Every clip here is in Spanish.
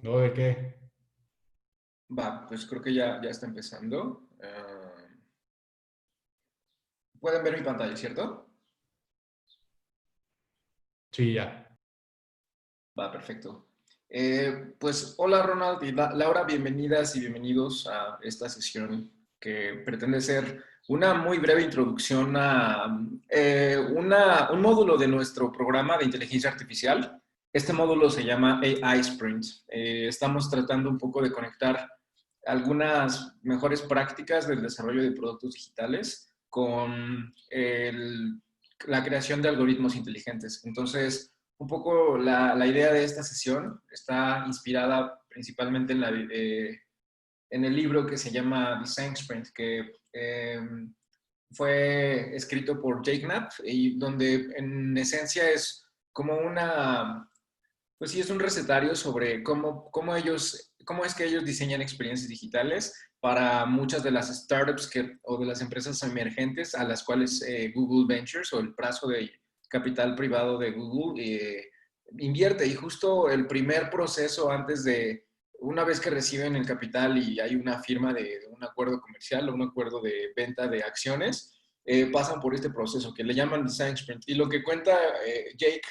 ¿No de qué? Va, pues creo que ya está empezando. Pueden ver mi pantalla, ¿cierto? Sí, ya. Va, perfecto. Pues hola Ronald y Laura, bienvenidas y bienvenidos a esta sesión que pretende ser una muy breve introducción a un módulo de nuestro programa de inteligencia artificial. Este módulo se llama AI Sprint. Estamos tratando un poco de conectar algunas mejores prácticas del desarrollo de productos digitales con la creación de algoritmos inteligentes. Entonces, un poco la idea de esta sesión está inspirada principalmente en el libro que se llama Design Sprint, que fue escrito por Jake Knapp y donde en esencia es como pues sí, es un recetario sobre cómo es que ellos diseñan experiencias digitales para muchas de las startups o de las empresas emergentes a las cuales Google Ventures o el brazo de capital privado de Google invierte. Y justo el primer proceso una vez que reciben el capital y hay una firma de un acuerdo comercial o un acuerdo de venta de acciones, pasan por este proceso que le llaman Design Sprint. Y lo que cuenta Jake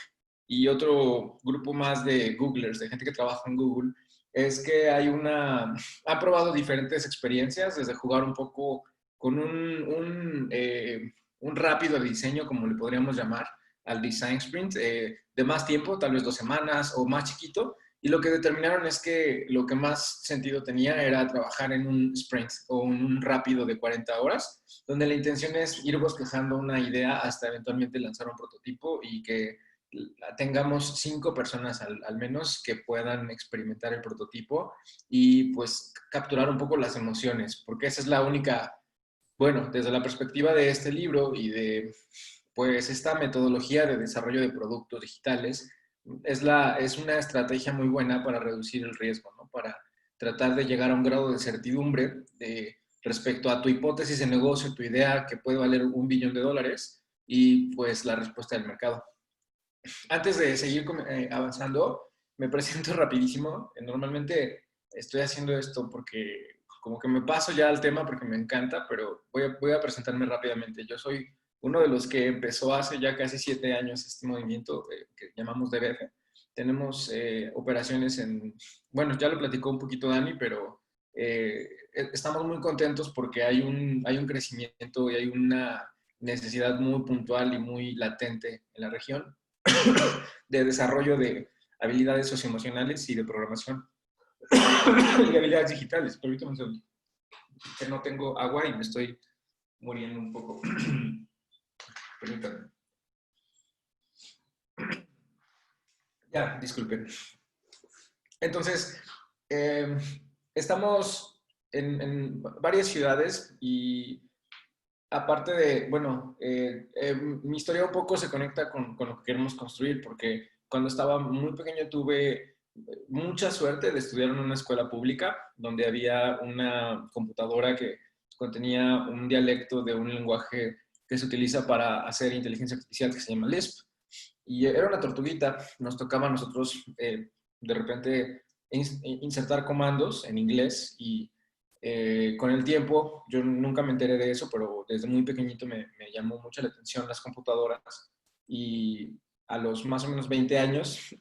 y otro grupo más de Googlers, de gente que trabaja en Google, es que han probado diferentes experiencias, desde jugar un poco con un rápido diseño, como le podríamos llamar, al design sprint, de más tiempo, tal vez 2 semanas o más chiquito, y lo que determinaron es que lo que más sentido tenía era trabajar en un sprint o un rápido de 40 horas, donde la intención es ir bosquejando una idea hasta eventualmente lanzar un prototipo y que tengamos 5 personas al menos que puedan experimentar el prototipo y pues capturar un poco las emociones, porque esa es la única, bueno, desde la perspectiva de este libro y de pues esta metodología de desarrollo de productos digitales, es una estrategia muy buena para reducir el riesgo, ¿no? Para tratar de llegar a un grado de certidumbre respecto a tu hipótesis de negocio, tu idea que puede valer $1 billón y pues la respuesta del mercado. Antes de seguir avanzando, me presento rapidísimo. Normalmente estoy haciendo esto porque como que me paso ya al tema porque me encanta, pero voy a presentarme rápidamente. Yo soy uno de los que empezó hace ya casi 7 años este movimiento que llamamos DBF. Tenemos operaciones bueno, ya lo platicó un poquito Dani, pero estamos muy contentos porque hay un crecimiento y hay una necesidad muy puntual y muy latente en la región de desarrollo de habilidades socioemocionales y de programación y habilidades digitales. Permítame un segundo, que no tengo agua y me estoy muriendo un poco. Permítame. Ya, disculpen. Entonces, eh, estamos en varias ciudades y aparte de, bueno, mi historia un poco se conecta con lo que queremos construir, porque cuando estaba muy pequeño tuve mucha suerte de estudiar en una escuela pública, donde había una computadora que contenía un dialecto de un lenguaje que se utiliza para hacer inteligencia artificial que se llama Lisp. Y era una tortuguita, nos tocaba a nosotros de repente insertar comandos en inglés y con el tiempo, yo nunca me enteré de eso, pero desde muy pequeñito me llamó mucho la atención las computadoras y a los más o menos 20 años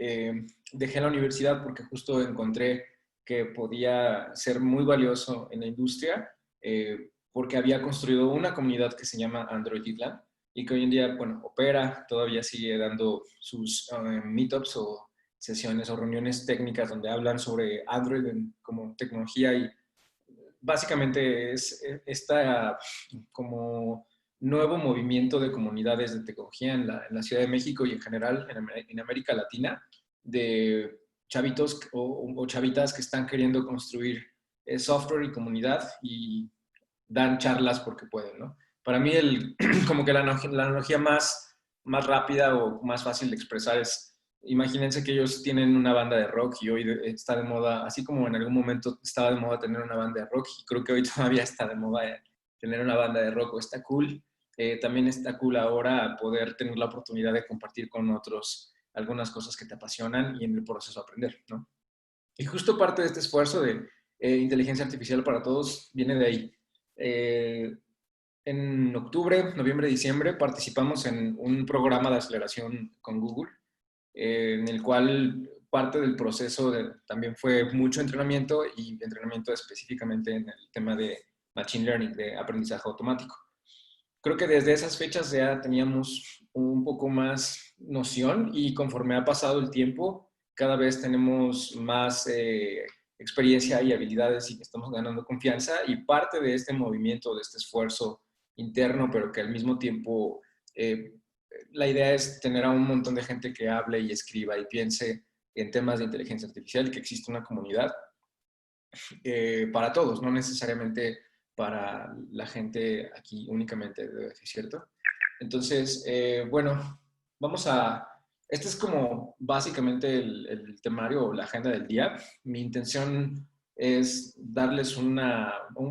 dejé la universidad porque justo encontré que podía ser muy valioso en la industria porque había construido una comunidad que se llama Android Island y que hoy en día, bueno, opera, todavía sigue dando sus meetups o sesiones o reuniones técnicas donde hablan sobre Android como tecnología y básicamente es esta como nuevo movimiento de comunidades de tecnología en la Ciudad de México y en general en América Latina, de chavitos o chavitas que están queriendo construir software y comunidad y dan charlas porque pueden, ¿no? Para mí, como que la analogía más rápida o más fácil de expresar es, imagínense que ellos tienen una banda de rock y hoy está de moda, así como en algún momento estaba de moda tener una banda de rock, y creo que hoy todavía está de moda tener una banda de rock, o está cool. También está cool ahora poder tener la oportunidad de compartir con otros algunas cosas que te apasionan y en el proceso aprender, ¿no? Y justo parte de este esfuerzo de inteligencia artificial para todos viene de ahí. En octubre, noviembre, diciembre participamos en un programa de aceleración con Google, en el cual parte del proceso también fue mucho entrenamiento y entrenamiento específicamente en el tema de Machine Learning, de aprendizaje automático. Creo que desde esas fechas ya teníamos un poco más noción y conforme ha pasado el tiempo, cada vez tenemos más experiencia y habilidades y estamos ganando confianza y parte de este movimiento, de este esfuerzo interno, pero que al mismo tiempo la idea es tener a un montón de gente que hable y escriba y piense en temas de inteligencia artificial y que existe una comunidad para todos, no necesariamente para la gente aquí únicamente de DF, ¿cierto? Entonces, bueno, vamos a... Este es como básicamente el temario o la agenda del día. Mi intención es darles un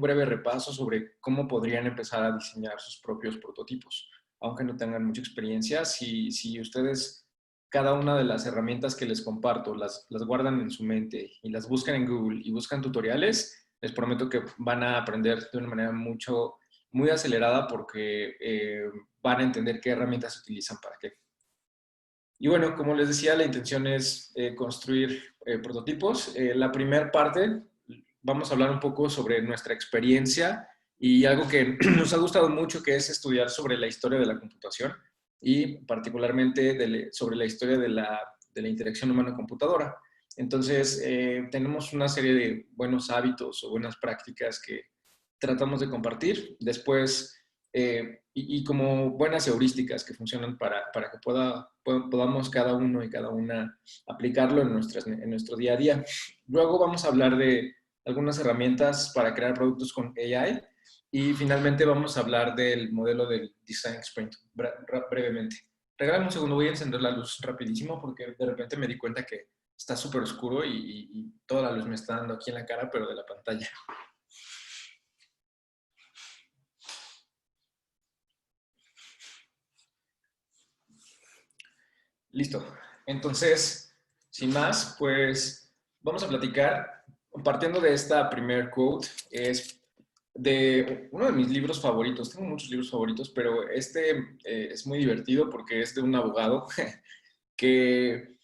breve repaso sobre cómo podrían empezar a diseñar sus propios prototipos, aunque no tengan mucha experiencia. Si ustedes cada una de las herramientas que les comparto las guardan en su mente y las buscan en Google y buscan tutoriales, les prometo que van a aprender de una manera muy acelerada porque van a entender qué herramientas se utilizan para qué. Y bueno, como les decía, la intención es construir prototipos. La primera parte, vamos a hablar un poco sobre nuestra experiencia y algo que nos ha gustado mucho, que es estudiar sobre la historia de la computación y particularmente sobre la historia de la interacción humano-computadora. Entonces, tenemos una serie de buenos hábitos o buenas prácticas que tratamos de compartir. Después, y como buenas heurísticas que funcionan para que podamos cada uno y cada una aplicarlo en nuestro día a día. Luego vamos a hablar de algunas herramientas para crear productos con AI y finalmente vamos a hablar del modelo del Design Sprint brevemente. Regálame un segundo, voy a encender la luz rapidísimo porque de repente me di cuenta que está súper oscuro y toda la luz me está dando aquí en la cara, pero de la pantalla. Listo. Entonces, sin más, pues vamos a platicar. Partiendo de esta primer quote, es de uno de mis libros favoritos. Tengo muchos libros favoritos, pero este es muy divertido porque es de un abogado que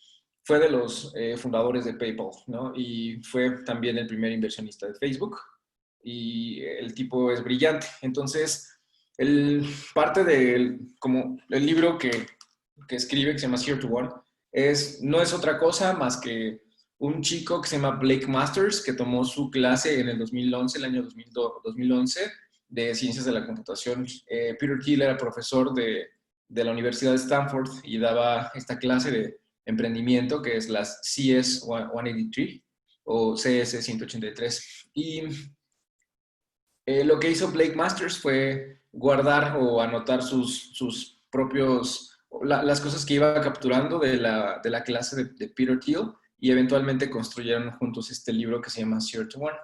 fue de los fundadores de PayPal, ¿no? Y fue también el primer inversionista de Facebook. Y el tipo es brillante. Entonces, parte del como el libro que escribe, que se llama Zero to One, no es otra cosa más que un chico que se llama Blake Masters, que tomó su clase en el 2011, el año 2011, de Ciencias de la Computación. Peter Thiel era profesor de la Universidad de Stanford y daba esta clase de emprendimiento, que es las CS 183 o CS 183. Y lo que hizo Blake Masters fue guardar o anotar sus propios, las cosas que iba capturando de la clase de Peter Thiel y eventualmente construyeron juntos este libro que se llama Zero to One.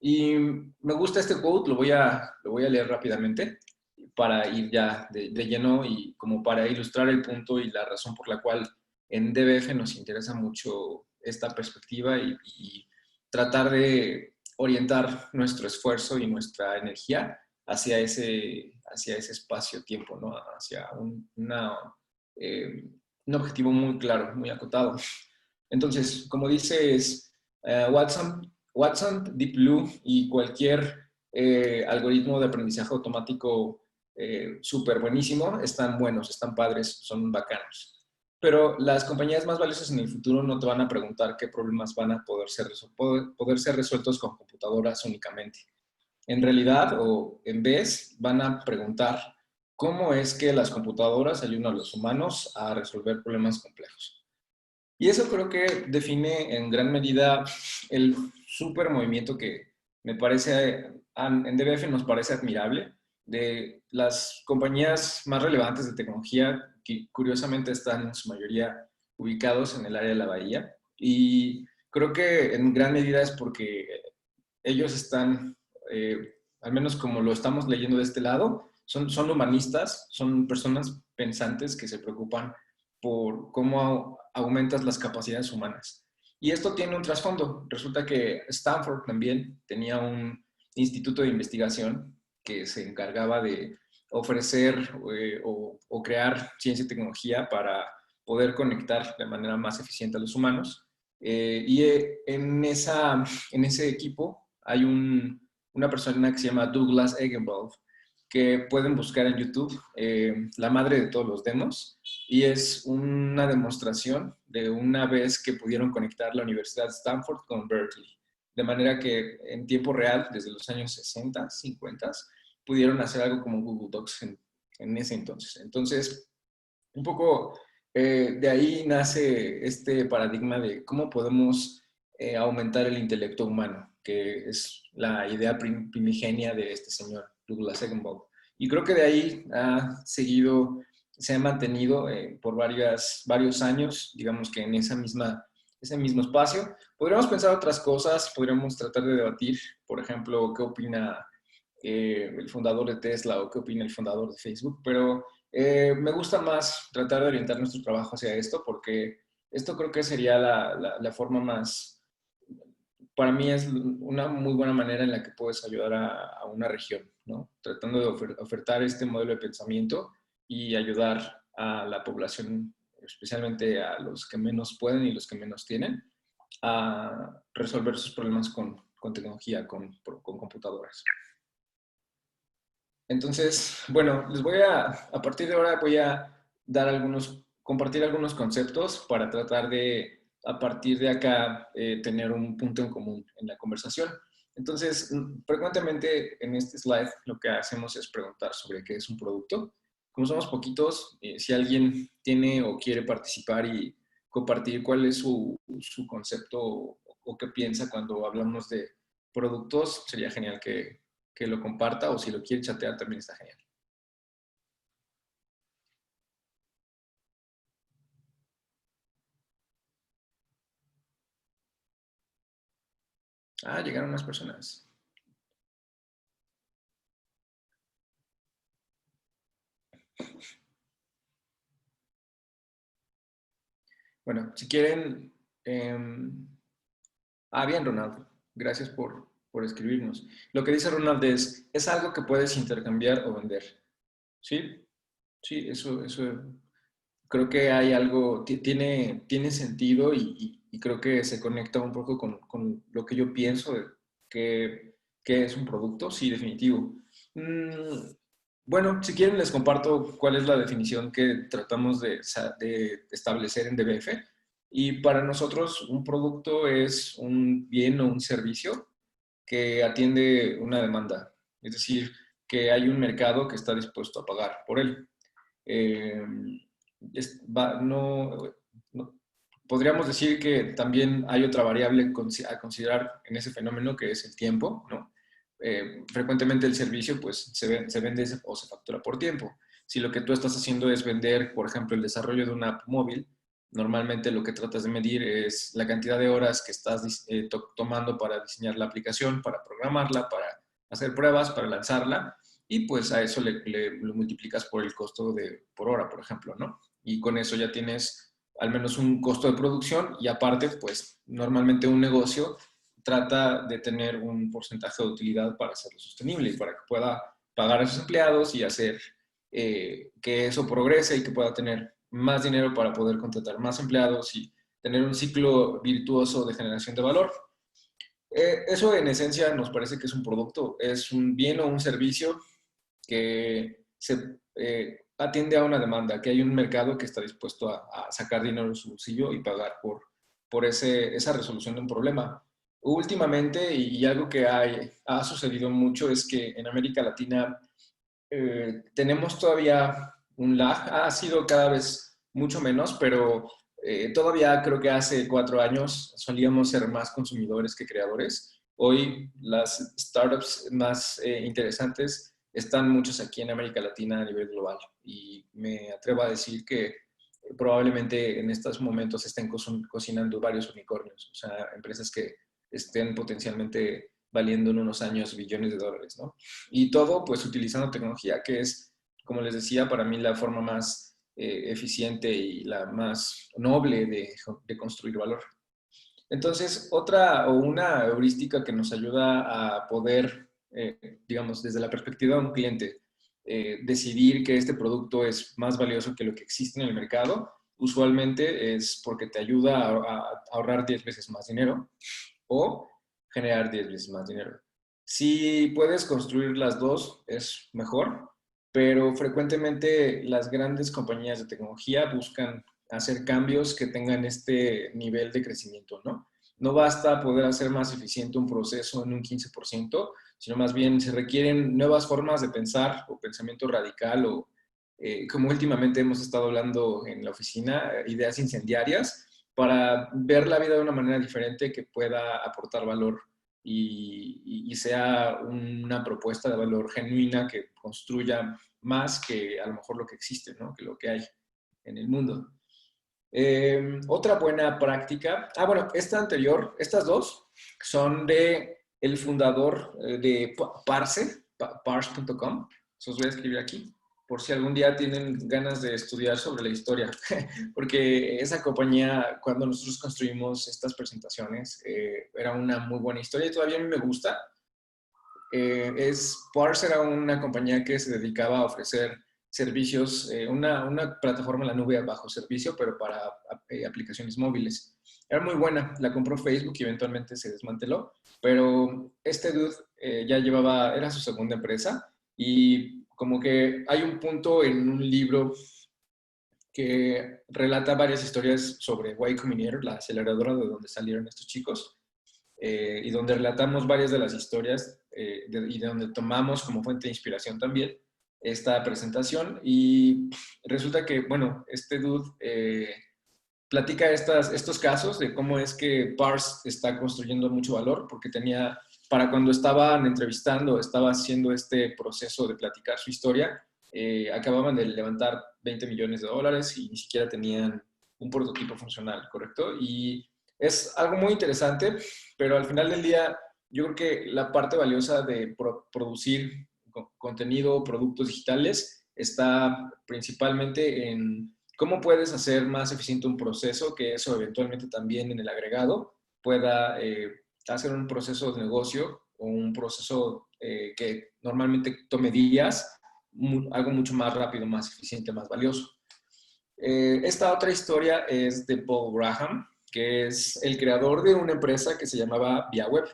Y me gusta este quote, lo voy a leer rápidamente para ir ya de lleno y como para ilustrar el punto y la razón por la cual en DBF nos interesa mucho esta perspectiva y tratar de orientar nuestro esfuerzo y nuestra energía hacia ese espacio-tiempo, ¿no? Hacia un objetivo muy claro, muy acotado. Entonces, como dice, es Watson, Deep Blue y cualquier algoritmo de aprendizaje automático súper buenísimo, están buenos, están padres, son bacanos. Pero las compañías más valiosas en el futuro no te van a preguntar qué problemas van a poder ser resueltos con computadoras únicamente. En realidad, o en vez, van a preguntar cómo es que las computadoras ayudan a los humanos a resolver problemas complejos. Y eso creo que define en gran medida el súper movimiento que me parece, en DBF nos parece admirable, de las compañías más relevantes de tecnología, que curiosamente están en su mayoría ubicados en el área de la bahía. Y creo que en gran medida es porque ellos están, al menos como lo estamos leyendo de este lado, son humanistas, son personas pensantes que se preocupan por cómo aumentas las capacidades humanas. Y esto tiene un trasfondo. Resulta que Stanford también tenía un instituto de investigación que se encargaba de ofrecer o crear ciencia y tecnología para poder conectar de manera más eficiente a los humanos. En ese equipo hay una persona que se llama Douglas Eggenwald, que pueden buscar en YouTube, la madre de todos los demos, y es una demostración de una vez que pudieron conectar la Universidad de Stanford con Berkeley. De manera que en tiempo real, desde los años 60, 50, pudieron hacer algo como Google Docs en ese entonces. Entonces, un poco de ahí nace este paradigma de cómo podemos aumentar el intelecto humano, que es la idea primigenia de este señor, Douglas Eggenwald. Y creo que de ahí se ha mantenido por varios años, digamos que en ese mismo espacio. Podríamos pensar otras cosas, podríamos tratar de debatir, por ejemplo, qué opina el fundador de Tesla o qué opina el fundador de Facebook, pero me gusta más tratar de orientar nuestro trabajo hacia esto, porque esto creo que sería la forma más, para mí es una muy buena manera en la que puedes ayudar a una región, ¿no? Tratando de ofertar este modelo de pensamiento y ayudar a la población, especialmente a los que menos pueden y los que menos tienen, a resolver sus problemas con tecnología, con computadoras. Entonces, bueno, a partir de ahora voy a compartir algunos conceptos para tratar de, a partir de acá, tener un punto en común en la conversación. Entonces, frecuentemente en este slide lo que hacemos es preguntar sobre qué es un producto. Como somos poquitos, si alguien tiene o quiere participar y compartir cuál es su concepto o qué piensa cuando hablamos de productos, sería genial que lo comparta, o si lo quiere chatear también está genial. Ah, llegaron más personas. Bueno, si quieren... bien, Ronald. Gracias por escribirnos. Lo que dice Ronald es algo que puedes intercambiar o vender. ¿Sí? Sí, eso creo que hay algo, tiene sentido y creo que se conecta un poco con lo que yo pienso de que es un producto, sí, definitivo. Bueno, si quieren les comparto cuál es la definición que tratamos de establecer en DBF. Y para nosotros un producto es un bien o un servicio que atiende una demanda. Es decir, que hay un mercado que está dispuesto a pagar por él. Eh, no, podríamos decir que también hay otra variable a considerar en ese fenómeno, que es el tiempo, ¿no? Frecuentemente el servicio pues se vende o se factura por tiempo. Si lo que tú estás haciendo es vender, por ejemplo, el desarrollo de una app móvil, normalmente lo que tratas de medir es la cantidad de horas que estás tomando para diseñar la aplicación, para programarla, para hacer pruebas, para lanzarla, y pues a eso lo multiplicas por el costo por hora, por ejemplo, ¿no? Y con eso ya tienes al menos un costo de producción, y aparte, pues normalmente un negocio trata de tener un porcentaje de utilidad para hacerlo sostenible y para que pueda pagar a sus empleados y hacer que eso progrese y que pueda tener más dinero para poder contratar más empleados y tener un ciclo virtuoso de generación de valor. Eso en esencia nos parece que es un producto, es un bien o un servicio que atiende a una demanda, que hay un mercado que está dispuesto a sacar dinero de su bolsillo y pagar por esa resolución de un problema. Últimamente, y algo que ha sucedido mucho, es que en América Latina tenemos todavía un lag. Ha sido cada vez mucho menos, pero todavía creo que hace 4 años solíamos ser más consumidores que creadores. Hoy las startups más interesantes están muchos aquí en América Latina a nivel global, y me atrevo a decir que probablemente en estos momentos estén cocinando varios unicornios, o sea, empresas que estén potencialmente valiendo en unos años billones de dólares, ¿no? Y todo pues utilizando tecnología, que es, como les decía, para mí la forma más eficiente y la más noble de construir valor. Entonces, otra o una heurística que nos ayuda a poder, digamos, desde la perspectiva de un cliente, decidir que este producto es más valioso que lo que existe en el mercado, usualmente es porque te ayuda a ahorrar 10 veces más dinero o generar 10 veces más dinero. Si puedes construir las dos, es mejor, pero frecuentemente las grandes compañías de tecnología buscan hacer cambios que tengan este nivel de crecimiento, ¿no? No basta poder hacer más eficiente un proceso en un 15%, sino más bien se requieren nuevas formas de pensar o pensamiento radical o, como últimamente hemos estado hablando en la oficina, ideas incendiarias para ver la vida de una manera diferente que pueda aportar valor y sea una propuesta de valor genuina que construya más que a lo mejor lo que existe, ¿no? Que lo que hay en el mundo. Otra buena práctica, bueno, esta anterior, estas dos son de el fundador de Parse, parse.com, se los voy a escribir aquí, por si algún día tienen ganas de estudiar sobre la historia, porque esa compañía, cuando nosotros construimos estas presentaciones, era una muy buena historia y todavía a mí me gusta. Parse era una compañía que se dedicaba a ofrecer servicios, una plataforma en la nube bajo servicio, pero para aplicaciones móviles. Era muy buena, la compró Facebook y eventualmente se desmanteló, pero este dude ya llevaba, era su segunda empresa y como que hay un punto en un libro que relata varias historias sobre Y Combinator, la aceleradora de donde salieron estos chicos, y donde relatamos varias de las historias y de donde tomamos como fuente de inspiración también esta presentación. Y resulta que, bueno, este dude platica estos casos de cómo es que Parse está construyendo mucho valor, porque tenía, para cuando estaban entrevistando, estaba haciendo este proceso de platicar su historia, acababan de levantar $20 millones y ni siquiera tenían un prototipo funcional, ¿correcto? Y es algo muy interesante, pero al final del día, yo creo que la parte valiosa de producir contenido, productos digitales, está principalmente en cómo puedes hacer más eficiente un proceso, que eso eventualmente también en el agregado pueda hacer un proceso de negocio o un proceso que normalmente tome días, algo mucho más rápido, más eficiente, más valioso. Esta otra historia es de Paul Graham, que es el creador de una empresa que se llamaba ViaWeb.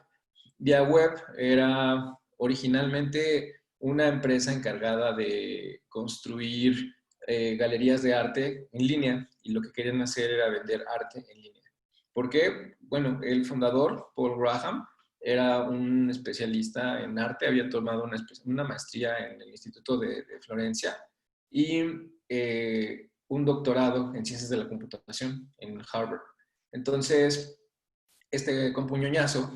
ViaWeb era originalmente una empresa encargada de construir galerías de arte en línea y lo que querían hacer era vender arte en línea. ¿Por qué? Bueno, el fundador, Paul Graham, era un especialista en arte, había tomado una maestría en el Instituto de Florencia y un doctorado en ciencias de la computación en Harvard. Entonces, este compuñoñazo,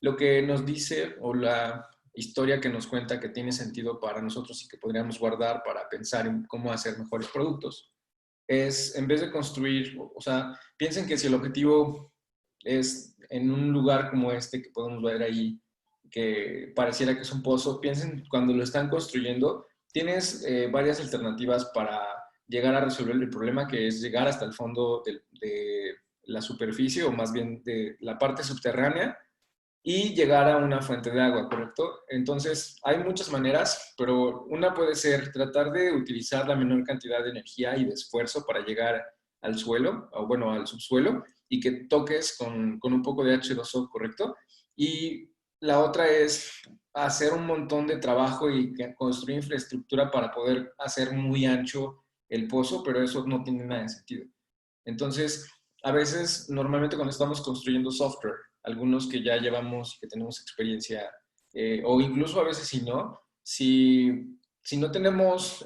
lo que nos dice o la historia que nos cuenta que tiene sentido para nosotros y que podríamos guardar para pensar en cómo hacer mejores productos, es en vez de construir, o sea, piensen que si el objetivo es en un lugar como este que podemos ver ahí, que pareciera que es un pozo, piensen cuando lo están construyendo, tienes varias alternativas para llegar a resolver el problema, que es llegar hasta el fondo de la superficie o más bien de la parte subterránea y llegar a una fuente de agua, ¿correcto? Entonces, hay muchas maneras, pero una puede ser tratar de utilizar la menor cantidad de energía y de esfuerzo para llegar al suelo, o bueno, al subsuelo, y que toques con un poco de H2O, ¿correcto? Y la otra es hacer un montón de trabajo y construir infraestructura para poder hacer muy ancho el pozo, pero eso no tiene nada de sentido. Entonces, a veces, normalmente cuando estamos construyendo software, algunos que ya llevamos y que tenemos experiencia, o incluso a veces si no, si no tenemos,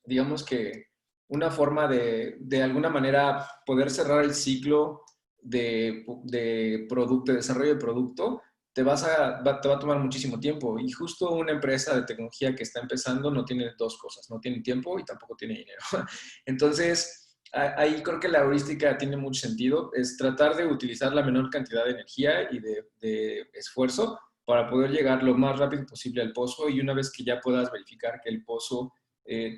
digamos que una forma de alguna manera poder cerrar el ciclo de producto, de desarrollo de producto, te va a tomar muchísimo tiempo. Y justo una empresa de tecnología que está empezando no tiene dos cosas, no tiene tiempo y tampoco tiene dinero. Entonces, ahí creo que la heurística tiene mucho sentido, es tratar de utilizar la menor cantidad de energía y de esfuerzo para poder llegar lo más rápido posible al pozo y una vez que ya puedas verificar que el pozo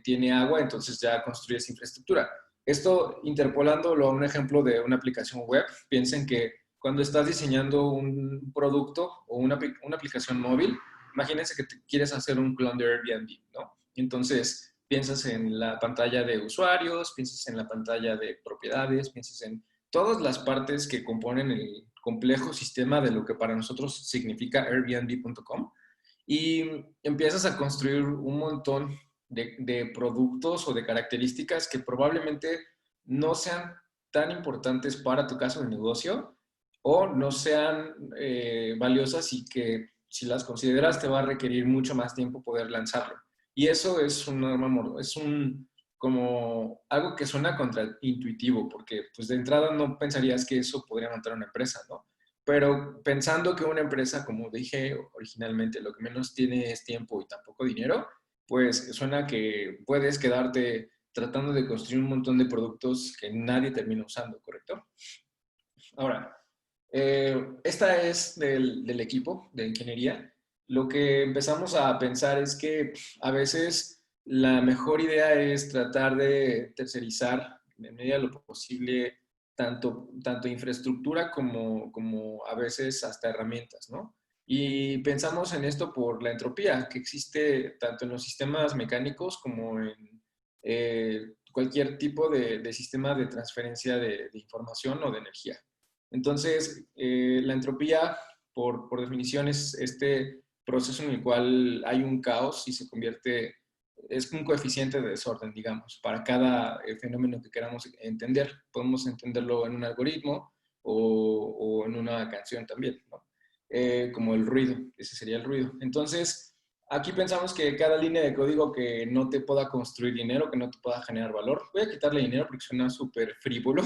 tiene agua, entonces ya construyes infraestructura. Esto interpolándolo a un ejemplo de una aplicación web, piensen que cuando estás diseñando un producto o una aplicación móvil, imagínense que quieres hacer un clon de Airbnb, ¿no? Entonces, piensas en la pantalla de usuarios, piensas en la pantalla de propiedades, piensas en todas las partes que componen el complejo sistema de lo que para nosotros significa Airbnb.com y empiezas a construir un montón de productos o de características que probablemente no sean tan importantes para tu caso de negocio o no sean valiosas y que si las consideras te va a requerir mucho más tiempo poder lanzarlo. Y eso es un arma, es un como algo que suena contraintuitivo, porque pues de entrada no pensarías que eso podría matar a una empresa, ¿no? Pero pensando que una empresa, como dije originalmente, lo que menos tiene es tiempo y tampoco dinero, pues suena que puedes quedarte tratando de construir un montón de productos que nadie termina usando, ¿correcto? Ahora, esta es del equipo de ingeniería. Lo que empezamos a pensar es que a veces la mejor idea es tratar de tercerizar en medida de lo posible tanto infraestructura como a veces hasta herramientas, ¿no? Y pensamos en esto por la entropía que existe tanto en los sistemas mecánicos como en cualquier tipo de sistema de transferencia de información o de energía. Entonces, la entropía, por definición, es este proceso en el cual hay un caos y se convierte, es un coeficiente de desorden, digamos, para cada fenómeno que queramos entender. Podemos entenderlo en un algoritmo o en una canción también, ¿no? Como el ruido, ese sería el ruido. Entonces, aquí pensamos que cada línea de código que no te pueda construir dinero, que no te pueda generar valor, voy a quitarle dinero porque suena súper frívolo,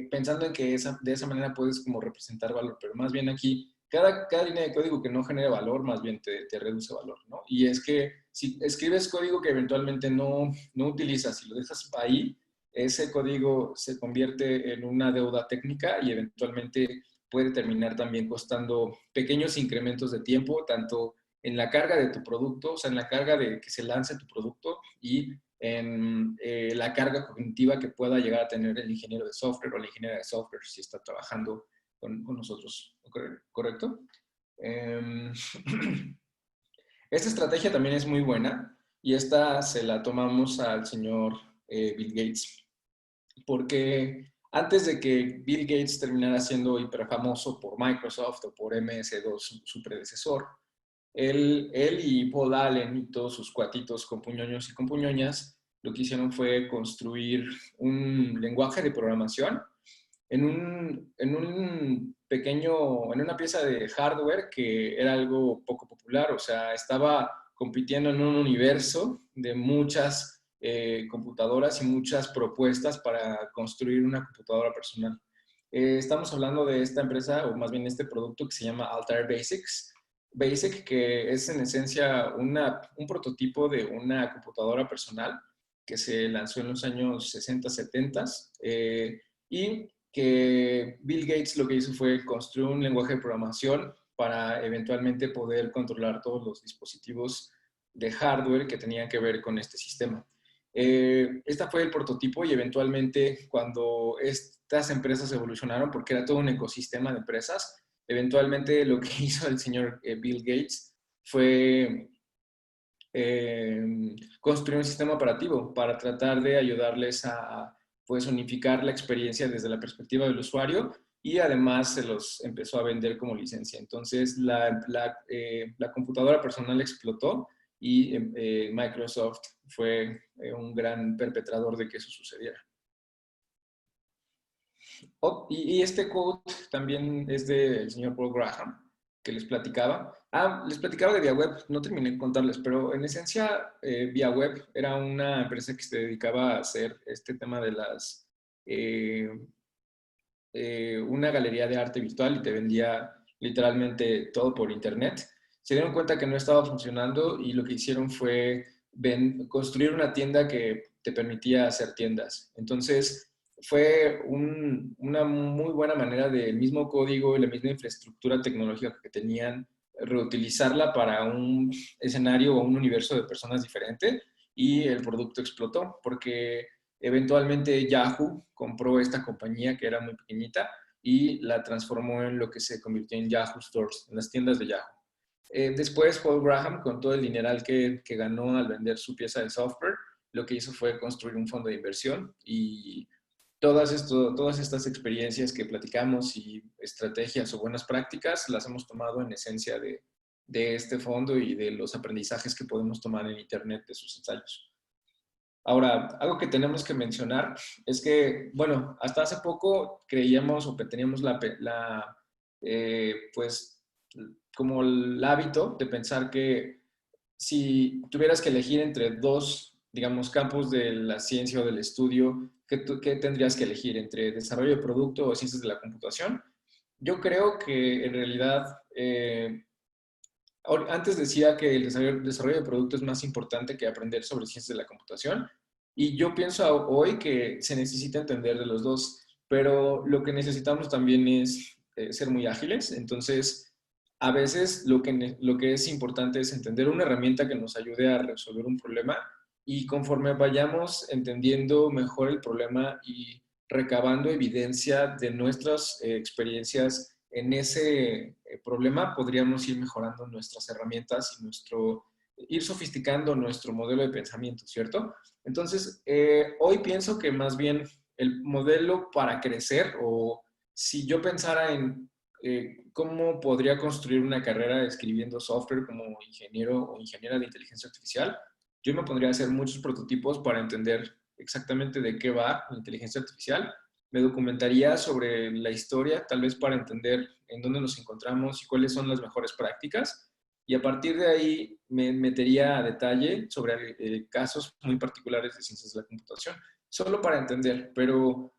pensando en que de esa manera puedes como representar valor, pero más bien aquí, cada línea de código que no genere valor, más bien te reduce valor, ¿no? Y es que si escribes código que eventualmente no utilizas y lo dejas ahí, ese código se convierte en una deuda técnica y eventualmente puede terminar también costando pequeños incrementos de tiempo, tanto en la carga de tu producto, o sea, en la carga de que se lance tu producto y en la carga cognitiva que pueda llegar a tener el ingeniero de software o la ingeniera de software si está trabajando con nosotros, ¿correcto? Esta estrategia también es muy buena y esta se la tomamos al señor Bill Gates, porque antes de que Bill Gates terminara siendo hiperfamoso por Microsoft o por MS2, su predecesor, él y Paul Allen y todos sus cuatitos con puñoños y con puñoñas, lo que hicieron fue construir un lenguaje de programación en una pieza de hardware que era algo poco popular, o sea, estaba compitiendo en un universo de muchas computadoras y muchas propuestas para construir una computadora personal. Estamos hablando de esta empresa, o más bien este producto que se llama Altair Basics, Basic, que es en esencia un prototipo de una computadora personal que se lanzó en los años 60, 70 y que Bill Gates lo que hizo fue construir un lenguaje de programación para eventualmente poder controlar todos los dispositivos de hardware que tenían que ver con este sistema. Este fue el prototipo y eventualmente cuando estas empresas evolucionaron, porque era todo un ecosistema de empresas, eventualmente lo que hizo el señor Bill Gates fue construir un sistema operativo para tratar de ayudarles a pues, unificar la experiencia desde la perspectiva del usuario y además se los empezó a vender como licencia. Entonces la computadora personal explotó y Microsoft fue un gran perpetrador de que eso sucediera. Y este code también es del señor Paul Graham, que les platicaba. Les platicaba de ViaWeb, no terminé de contarles, pero en esencia ViaWeb era una empresa que se dedicaba a hacer este tema de eh, una galería de arte virtual y te vendía literalmente todo por internet. Se dieron cuenta que no estaba funcionando y lo que hicieron fue construir una tienda que te permitía hacer tiendas. Entonces, fue una muy buena manera del mismo código y la misma infraestructura tecnológica que tenían, reutilizarla para un escenario o un universo de personas diferente y el producto explotó porque Eventualmente Yahoo compró esta compañía que era muy pequeñita y la transformó en lo que se convirtió en Yahoo Stores, en las tiendas de Yahoo. Después Paul Graham, con todo el dineral que ganó al vender su pieza de software, lo que hizo fue construir un fondo de inversión y todas estas experiencias que platicamos y estrategias o buenas prácticas las hemos tomado en esencia de este fondo y de los aprendizajes que podemos tomar en Internet de sus ensayos. Ahora, algo que tenemos que mencionar es que, bueno, hasta hace poco creíamos o que teníamos pues, como el hábito de pensar que si tuvieras que elegir entre dos, digamos, campos de la ciencia o del estudio, ¿qué tendrías que elegir? ¿Entre desarrollo de producto o ciencias de la computación? Yo creo que en realidad, antes decía que el desarrollo de producto es más importante que aprender sobre ciencias de la computación, y yo pienso hoy que se necesita entender de los dos, pero lo que necesitamos también es ser muy ágiles. Entonces, a veces lo que es importante es entender una herramienta que nos ayude a resolver un problema, y conforme vayamos entendiendo mejor el problema y recabando evidencia de nuestras experiencias en ese problema, podríamos ir mejorando nuestras herramientas y ir sofisticando nuestro modelo de pensamiento, ¿cierto? Entonces, hoy pienso que más bien el modelo para crecer, o si yo pensara en cómo podría construir una carrera escribiendo software como ingeniero o ingeniera de inteligencia artificial, yo me pondría a hacer muchos prototipos para entender exactamente de qué va la inteligencia artificial. Me documentaría sobre la historia, tal vez para entender en dónde nos encontramos y cuáles son las mejores prácticas. Y a partir de ahí me metería a detalle sobre casos muy particulares de ciencias de la computación, solo para entender. Pero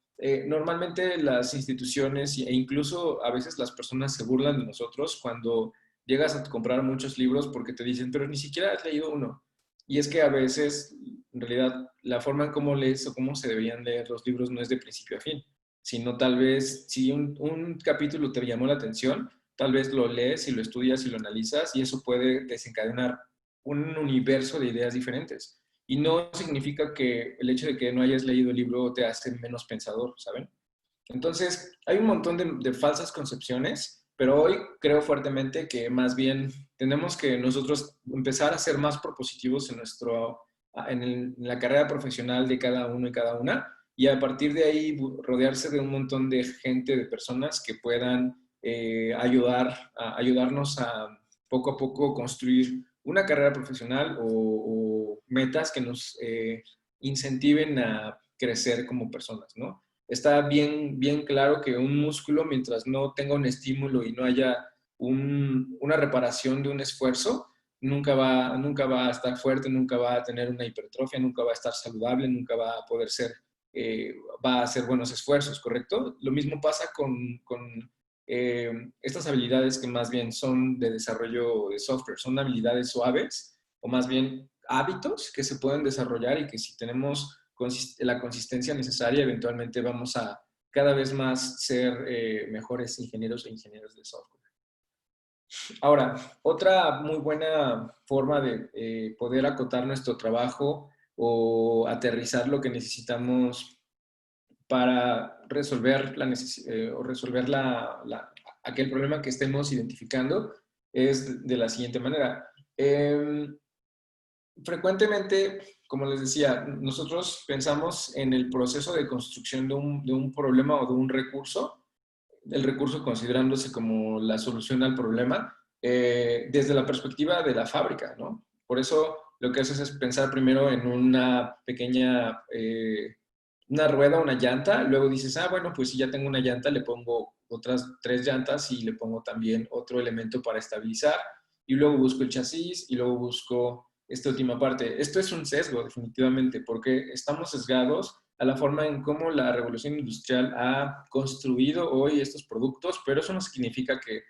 normalmente las instituciones e incluso a veces las personas se burlan de nosotros cuando llegas a comprar muchos libros porque te dicen, pero ni siquiera has leído uno. Y es que a veces, en realidad, la forma en cómo lees o cómo se deberían leer los libros no es de principio a fin, sino tal vez si un capítulo te llamó la atención, tal vez lo lees y lo estudias y lo analizas, y eso puede desencadenar un universo de ideas diferentes. Y no significa que el hecho de que no hayas leído el libro te hace menos pensador, ¿saben? Entonces, hay un montón de falsas concepciones, pero hoy creo fuertemente que más bien tenemos que nosotros empezar a ser más propositivos en la carrera profesional de cada uno y cada una, y a partir de ahí rodearse de un montón de gente, de personas que puedan ayudarnos a poco a poco construir una carrera profesional o metas que nos incentiven a crecer como personas, ¿no? Está bien claro que un músculo, mientras no tenga un estímulo y no haya una reparación de un esfuerzo, nunca va a estar fuerte, nunca va a tener una hipertrofia, nunca va a estar saludable, nunca va a poder va a hacer buenos esfuerzos, ¿correcto? Lo mismo pasa con estas habilidades que más bien son de desarrollo de software, son habilidades suaves o más bien hábitos que se pueden desarrollar, y que si tenemos la consistencia necesaria, eventualmente vamos a cada vez más ser mejores ingenieros e ingenieras de software. Ahora, otra muy buena forma de poder acotar nuestro trabajo o aterrizar lo que necesitamos para resolver, o resolver aquel problema que estemos identificando es de la siguiente manera. Frecuentemente, como les decía, nosotros pensamos en el proceso de construcción de un problema o de un recurso, el recurso considerándose como la solución al problema, desde la perspectiva de la fábrica, ¿no? Por eso lo que haces es pensar primero en una pequeña, una rueda, una llanta, luego dices, ah, bueno, pues si ya tengo una llanta, le pongo otras 3 llantas y le pongo también otro elemento para estabilizar, y luego busco el chasis y luego busco esta última parte. Esto es un sesgo, definitivamente, porque estamos sesgados a la forma en cómo la revolución industrial ha construido hoy estos productos, pero eso no significa que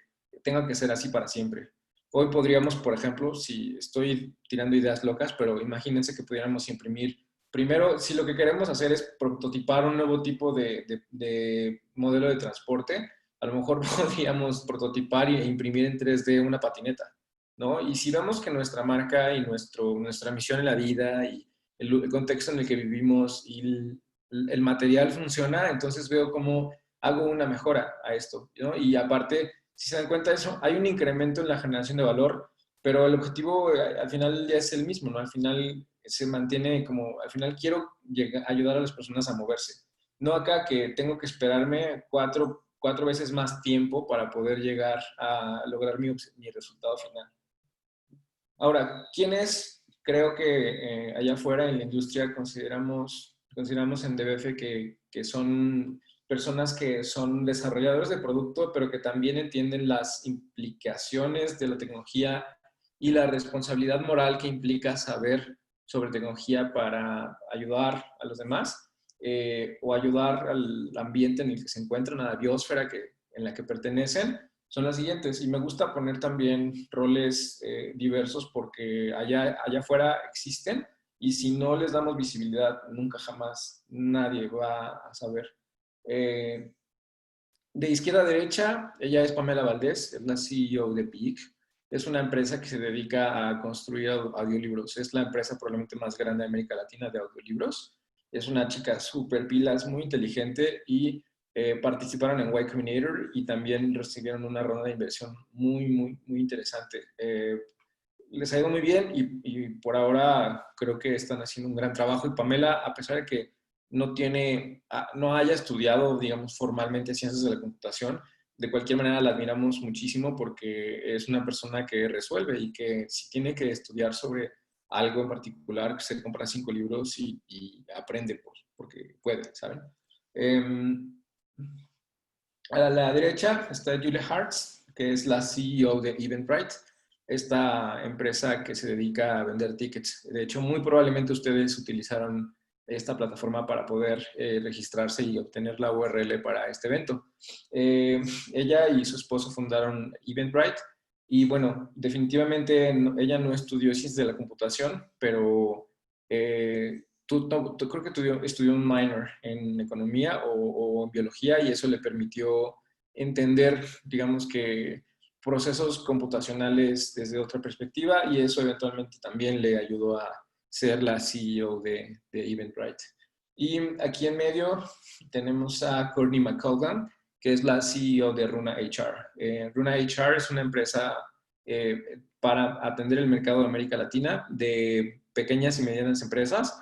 tenga que ser así para siempre. Hoy podríamos, por ejemplo, si estoy tirando ideas locas, pero imagínense que pudiéramos imprimir, primero, si lo que queremos hacer es prototipar un nuevo tipo de modelo de transporte, a lo mejor podríamos prototipar e imprimir en 3D una patineta, ¿no? Y si vemos que nuestra marca y nuestra misión en la vida y el contexto en el que vivimos y el material funciona, entonces veo cómo hago una mejora a esto, ¿no? Y aparte, si se dan cuenta de eso, hay un incremento en la generación de valor, pero el objetivo al final ya es el mismo, ¿no? Al final se mantiene como, al final quiero ayudar a las personas a moverse. No acá que tengo que esperarme cuatro veces más tiempo para poder llegar a lograr mi resultado final. Ahora, ¿quiénes creo que allá afuera en la industria consideramos en DBF que son personas que son desarrolladores de producto, pero que también entienden las implicaciones de la tecnología y la responsabilidad moral que implica saber sobre tecnología para ayudar a los demás o ayudar al ambiente en el que se encuentran, a la biosfera en la que pertenecen? Son las siguientes. Y me gusta poner también roles diversos porque allá afuera existen y si no les damos visibilidad, nunca jamás nadie va a saber. Eh, de izquierda a derecha, ella es Pamela Valdés, es la CEO de Peak. Es una empresa que se dedica a construir audiolibros. Es la empresa probablemente más grande de América Latina de audiolibros. Es una chica súper pilas, muy inteligente y participaron en Y Combinator y también recibieron una ronda de inversión muy interesante. Les ha ido muy bien y por ahora creo que están haciendo un gran trabajo. Y Pamela, a pesar de que no haya estudiado, digamos, formalmente ciencias de la computación, de cualquier manera la admiramos muchísimo porque es una persona que resuelve y que si tiene que estudiar sobre algo en particular, se compra 5 libros y aprende porque puede, ¿saben? Um, a la derecha está Julia Hartz, que es la CEO de Eventbrite, esta empresa que se dedica a vender tickets. De hecho, muy probablemente ustedes utilizaron esta plataforma para poder registrarse y obtener la URL para este evento. Ella y su esposo fundaron Eventbrite y bueno, definitivamente ella no estudió ciencias de la computación, pero tú creo que estudió un minor en economía o en biología y eso le permitió entender, digamos que procesos computacionales desde otra perspectiva y eso eventualmente también le ayudó a ser la CEO de Eventbrite. Y aquí en medio tenemos a Courtney McColgan, que es la CEO de Runa HR. Runa HR es una empresa eh, para atender el mercado de América Latina de pequeñas y medianas empresas,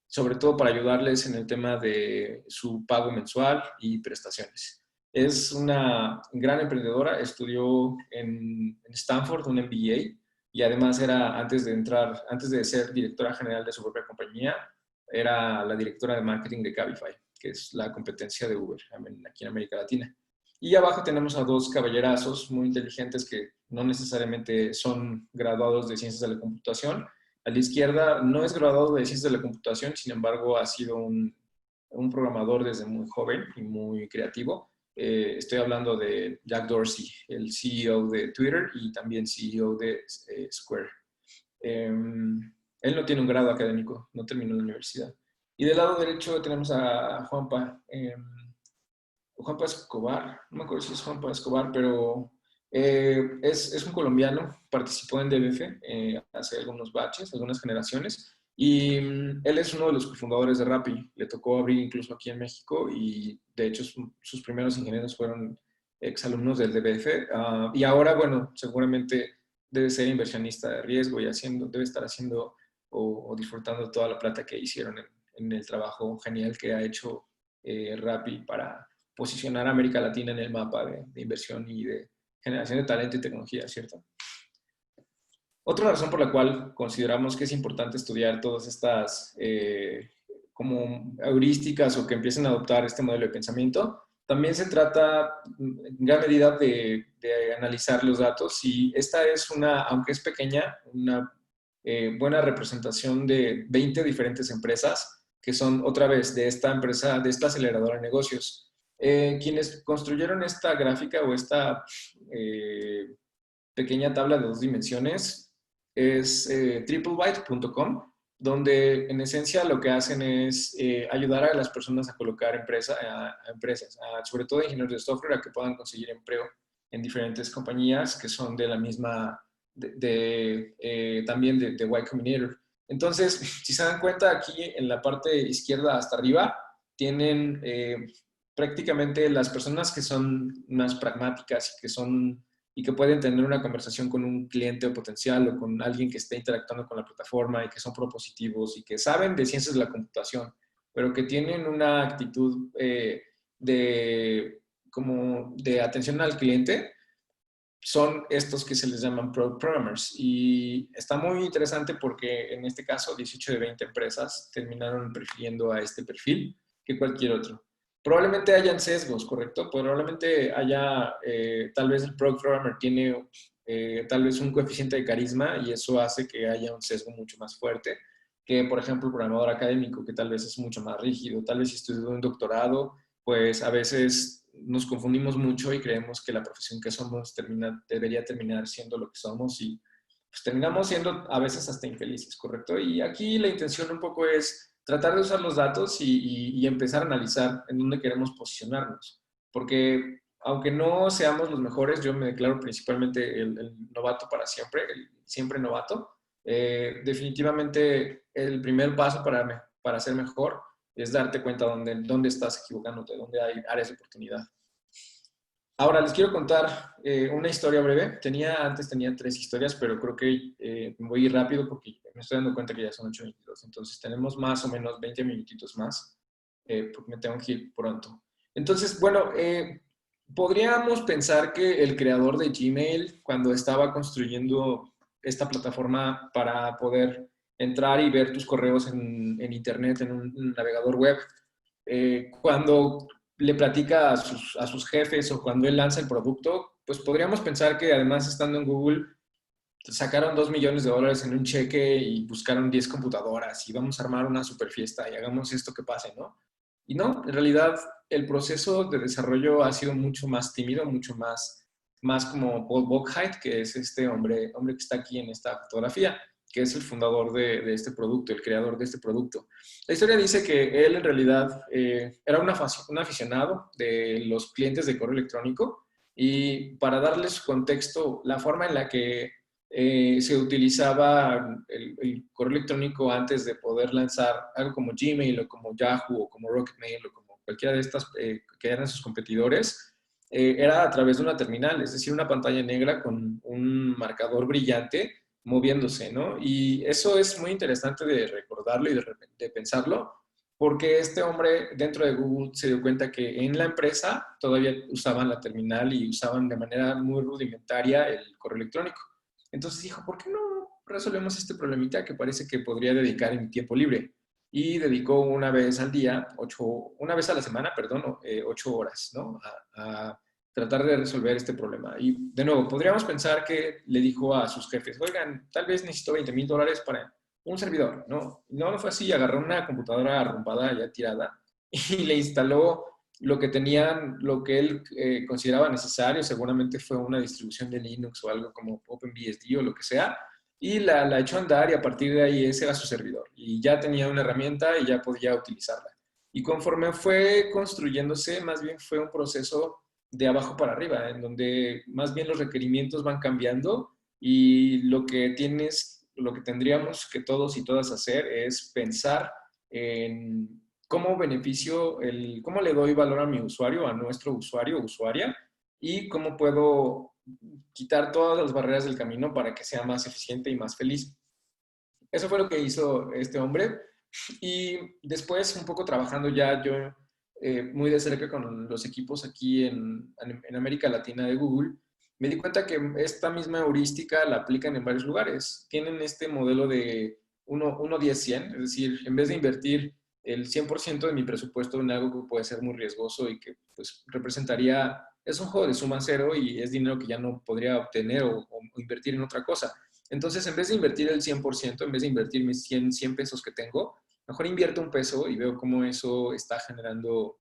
sobre todo para ayudarles en el tema de su pago mensual y prestaciones. Es una gran emprendedora, estudió en Stanford un MBA y además era, antes de ser directora general de su propia compañía, era la directora de marketing de Cabify, que es la competencia de Uber aquí en América Latina. Y abajo tenemos a dos caballerazos muy inteligentes que no necesariamente son graduados de ciencias de la computación. A la izquierda no es graduado de ciencias de la computación, sin embargo ha sido un programador desde muy joven y muy creativo. Estoy hablando de Jack Dorsey, el CEO de Twitter y también CEO de Square. Él no tiene un grado académico, no terminó la universidad. Y del lado derecho tenemos a Juanpa. Juanpa Escobar, no me acuerdo si es Juanpa Escobar, pero es un colombiano, participó en DBF hace algunos batches, algunas generaciones, y él es uno de los cofundadores de Rappi. Le tocó abrir incluso aquí en México y de hecho sus primeros ingenieros fueron exalumnos del DBF. Y ahora, bueno, seguramente debe ser inversionista de riesgo y debe estar haciendo o disfrutando toda la plata que hicieron en el trabajo genial que ha hecho Rappi para posicionar a América Latina en el mapa de inversión y de generación de talento y tecnología, ¿cierto? Otra razón por la cual consideramos que es importante estudiar todas estas como heurísticas o que empiecen a adoptar este modelo de pensamiento, también se trata en gran medida de analizar los datos y esta es aunque es pequeña, una buena representación de 20 diferentes empresas que son otra vez de esta empresa, de esta aceleradora de negocios. Quienes construyeron esta gráfica o esta pequeña tabla de 2 dimensiones es triplebyte.com, donde en esencia lo que hacen es ayudar a las personas a colocar empresas, sobre todo ingenieros de software, a que puedan conseguir empleo en diferentes compañías que son de la misma, también de Y Combinator. Entonces, si se dan cuenta aquí en la parte izquierda hasta arriba, tienen prácticamente las personas que son más pragmáticas y que pueden tener una conversación con un cliente o potencial o con alguien que esté interactuando con la plataforma y que son propositivos y que saben de ciencias de la computación, pero que tienen una actitud como de atención al cliente, son estos que se les llaman product programmers. Y está muy interesante porque en este caso 18 de 20 empresas terminaron prefiriendo a este perfil que cualquier otro. Probablemente hayan sesgos, ¿correcto? Probablemente haya, tal vez el product programmer tiene tal vez un coeficiente de carisma y eso hace que haya un sesgo mucho más fuerte que, por ejemplo, el programador académico, que tal vez es mucho más rígido. Tal vez si estudió un doctorado, pues a veces nos confundimos mucho y creemos que la profesión que somos debería terminar siendo lo que somos y pues terminamos siendo a veces hasta infelices, ¿correcto? Y aquí la intención un poco es tratar de usar los datos y empezar a analizar en dónde queremos posicionarnos. Porque aunque no seamos los mejores, yo me declaro principalmente el novato para siempre, el siempre novato. Definitivamente el primer paso para ser mejor es darte cuenta dónde estás equivocándote, dónde hay áreas de oportunidad. Ahora les quiero contar una historia breve. Antes tenía 3 historias, pero creo que me voy a ir rápido porque me estoy dando cuenta que ya son 8:22. Entonces tenemos más o menos 20 minutitos más, porque me tengo que ir pronto. Entonces, bueno, podríamos pensar que el creador de Gmail, cuando estaba construyendo esta plataforma para poder entrar y ver tus correos en Internet, en un navegador web, cuando le platica a sus jefes o cuando él lanza el producto, pues podríamos pensar que además estando en Google sacaron $2 millones en un cheque y buscaron 10 computadoras y vamos a armar una super fiesta y hagamos esto que pase, ¿no? Y no, en realidad el proceso de desarrollo ha sido mucho más tímido, mucho más como Paul Buchheit, que es este hombre que está aquí en esta fotografía, que es el fundador de este producto, el creador de este producto. La historia dice que él en realidad era un aficionado de los clientes de correo electrónico y para darles contexto, la forma en la que se utilizaba el correo electrónico antes de poder lanzar algo como Gmail o como Yahoo o como Rocketmail o como cualquiera de estas que eran sus competidores, era a través de una terminal, es decir, una pantalla negra con un marcador brillante moviéndose, ¿no? Y eso es muy interesante de recordarlo y de pensarlo, porque este hombre dentro de Google se dio cuenta que en la empresa todavía usaban la terminal y usaban de manera muy rudimentaria el correo electrónico. Entonces dijo, ¿por qué no resolvemos este problemita que parece que podría dedicar en mi tiempo libre? Y dedicó una vez al día, una vez a la semana, perdón, 8 horas, ¿no? A tratar de resolver este problema. Y de nuevo, podríamos pensar que le dijo a sus jefes, oigan, tal vez necesito $20,000 para un servidor, ¿no? No, no fue así, agarró una computadora arrumbada, ya tirada, y le instaló lo que tenían, lo que él consideraba necesario, seguramente fue una distribución de Linux o algo como OpenBSD o lo que sea, y la echó a andar y a partir de ahí ese era su servidor. Y ya tenía una herramienta y ya podía utilizarla. Y conforme fue construyéndose, más bien fue un proceso de abajo para arriba, en donde más bien los requerimientos van cambiando y lo que tendríamos que todos y todas hacer es pensar en cómo cómo le doy valor a mi usuario, a nuestro usuario o usuaria, y cómo puedo quitar todas las barreras del camino para que sea más eficiente y más feliz. Eso fue lo que hizo este hombre. Y después, un poco trabajando ya yo muy de cerca con los equipos aquí en América Latina de Google, me di cuenta que esta misma heurística la aplican en varios lugares. Tienen este modelo de 1-10-100, es decir, en vez de invertir el 100% de mi presupuesto en algo que puede ser muy riesgoso y que pues representaría, es un juego de suma cero y es dinero que ya no podría obtener o invertir en otra cosa. Entonces, en vez de invertir el 100%, en vez de invertir mis 100 pesos que tengo, mejor invierto un peso y veo cómo eso está generando,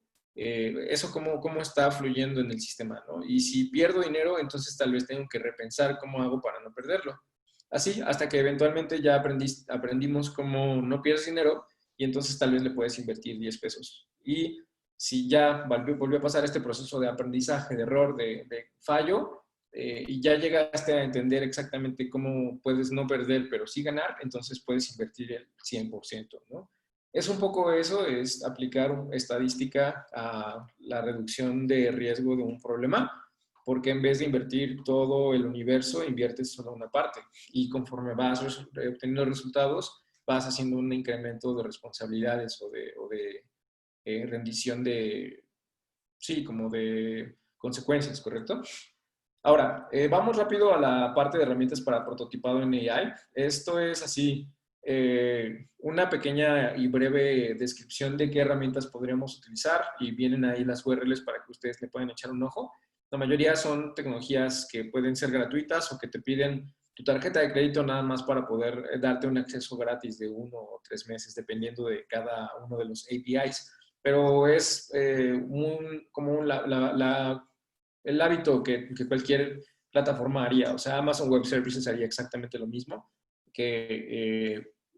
cómo está fluyendo en el sistema, ¿no? Y si pierdo dinero, entonces tal vez tengo que repensar cómo hago para no perderlo. Así, hasta que eventualmente ya aprendimos cómo no pierdes dinero y entonces tal vez le puedes invertir 10 pesos. Y si ya volvió a pasar este proceso de aprendizaje, de error, de fallo, y ya llegaste a entender exactamente cómo puedes no perder, pero sí ganar, entonces puedes invertir el 100%, ¿no? es un poco eso, es aplicar estadística a la reducción de riesgo de un problema, porque en vez de invertir todo el universo, inviertes solo una parte. Y conforme vas obteniendo resultados, vas haciendo un incremento de responsabilidades o de rendición de, sí, como de consecuencias, ¿correcto? Ahora, vamos rápido a la parte de herramientas para prototipado en AI. Esto es así, una pequeña y breve descripción de qué herramientas podríamos utilizar y vienen ahí las URLs para que ustedes le puedan echar un ojo. La mayoría son tecnologías que pueden ser gratuitas o que te piden tu tarjeta de crédito nada más para poder darte un acceso gratis de 1 o 3 meses, dependiendo de cada uno de los APIs. Pero es como el hábito que cualquier plataforma haría. O sea, Amazon Web Services haría exactamente lo mismo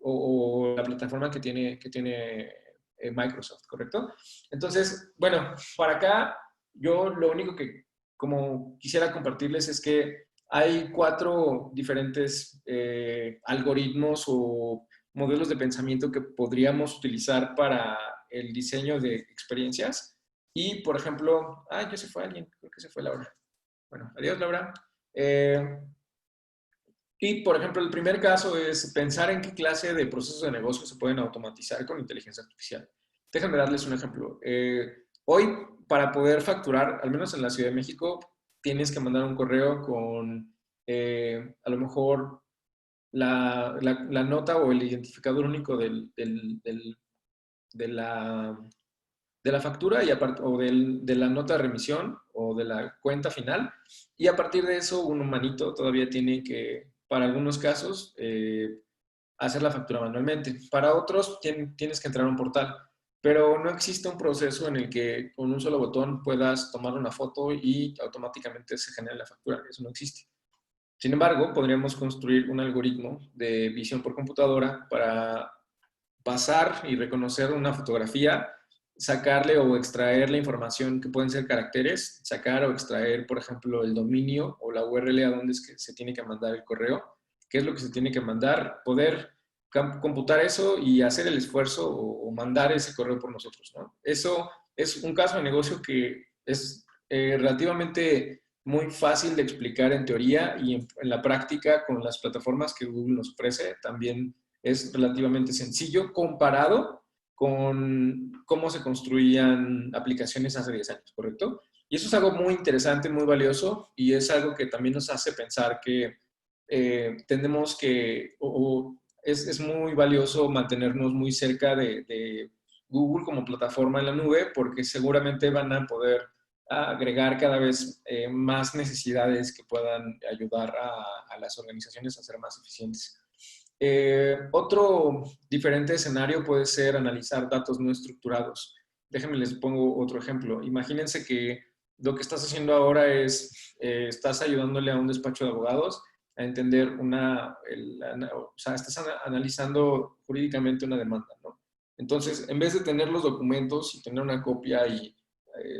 o la plataforma que tiene Microsoft, ¿correcto? Entonces, bueno, para acá yo lo único que como quisiera compartirles es que hay 4 diferentes algoritmos o modelos de pensamiento que podríamos utilizar para el diseño de experiencias. Y, por ejemplo, ya se fue alguien, creo que se fue Laura. Bueno, adiós Laura. Y, por ejemplo, el primer caso es pensar en qué clase de procesos de negocio se pueden automatizar con inteligencia artificial. Déjenme darles un ejemplo. Hoy, para poder facturar, al menos en la Ciudad de México, tienes que mandar un correo con a lo mejor la nota o el identificador único de la factura y o de la nota de remisión o de la cuenta final. Y a partir de eso, un humanito todavía tiene que, para algunos casos, hacer la factura manualmente. Para otros, tienes que entrar a un portal. Pero no existe un proceso en el que con un solo botón puedas tomar una foto y automáticamente se genere la factura. Eso no existe. Sin embargo, podríamos construir un algoritmo de visión por computadora para pasar y reconocer una fotografía, sacarle o extraer la información que pueden ser caracteres, sacar o extraer, por ejemplo, el dominio o la URL a donde es que se tiene que mandar el correo, qué es lo que se tiene que mandar, poder computar eso y hacer el esfuerzo o mandar ese correo por nosotros, ¿no? Eso es un caso de negocio que es relativamente muy fácil de explicar en teoría y en la práctica con las plataformas que Google nos ofrece también es relativamente sencillo comparado con cómo se construían aplicaciones hace 10 años, ¿correcto? Y eso es algo muy interesante, muy valioso y es algo que también nos hace pensar que tenemos que, es muy valioso mantenernos muy cerca de Google como plataforma en la nube porque seguramente van a poder agregar cada vez más necesidades que puedan ayudar a las organizaciones a ser más eficientes. Otro diferente escenario puede ser analizar datos no estructurados. Déjenme les pongo otro ejemplo. Imagínense que lo que estás haciendo ahora es, estás ayudándole a un despacho de abogados a entender o sea, estás analizando jurídicamente una demanda, ¿no? Entonces, en vez de tener los documentos y tener una copia y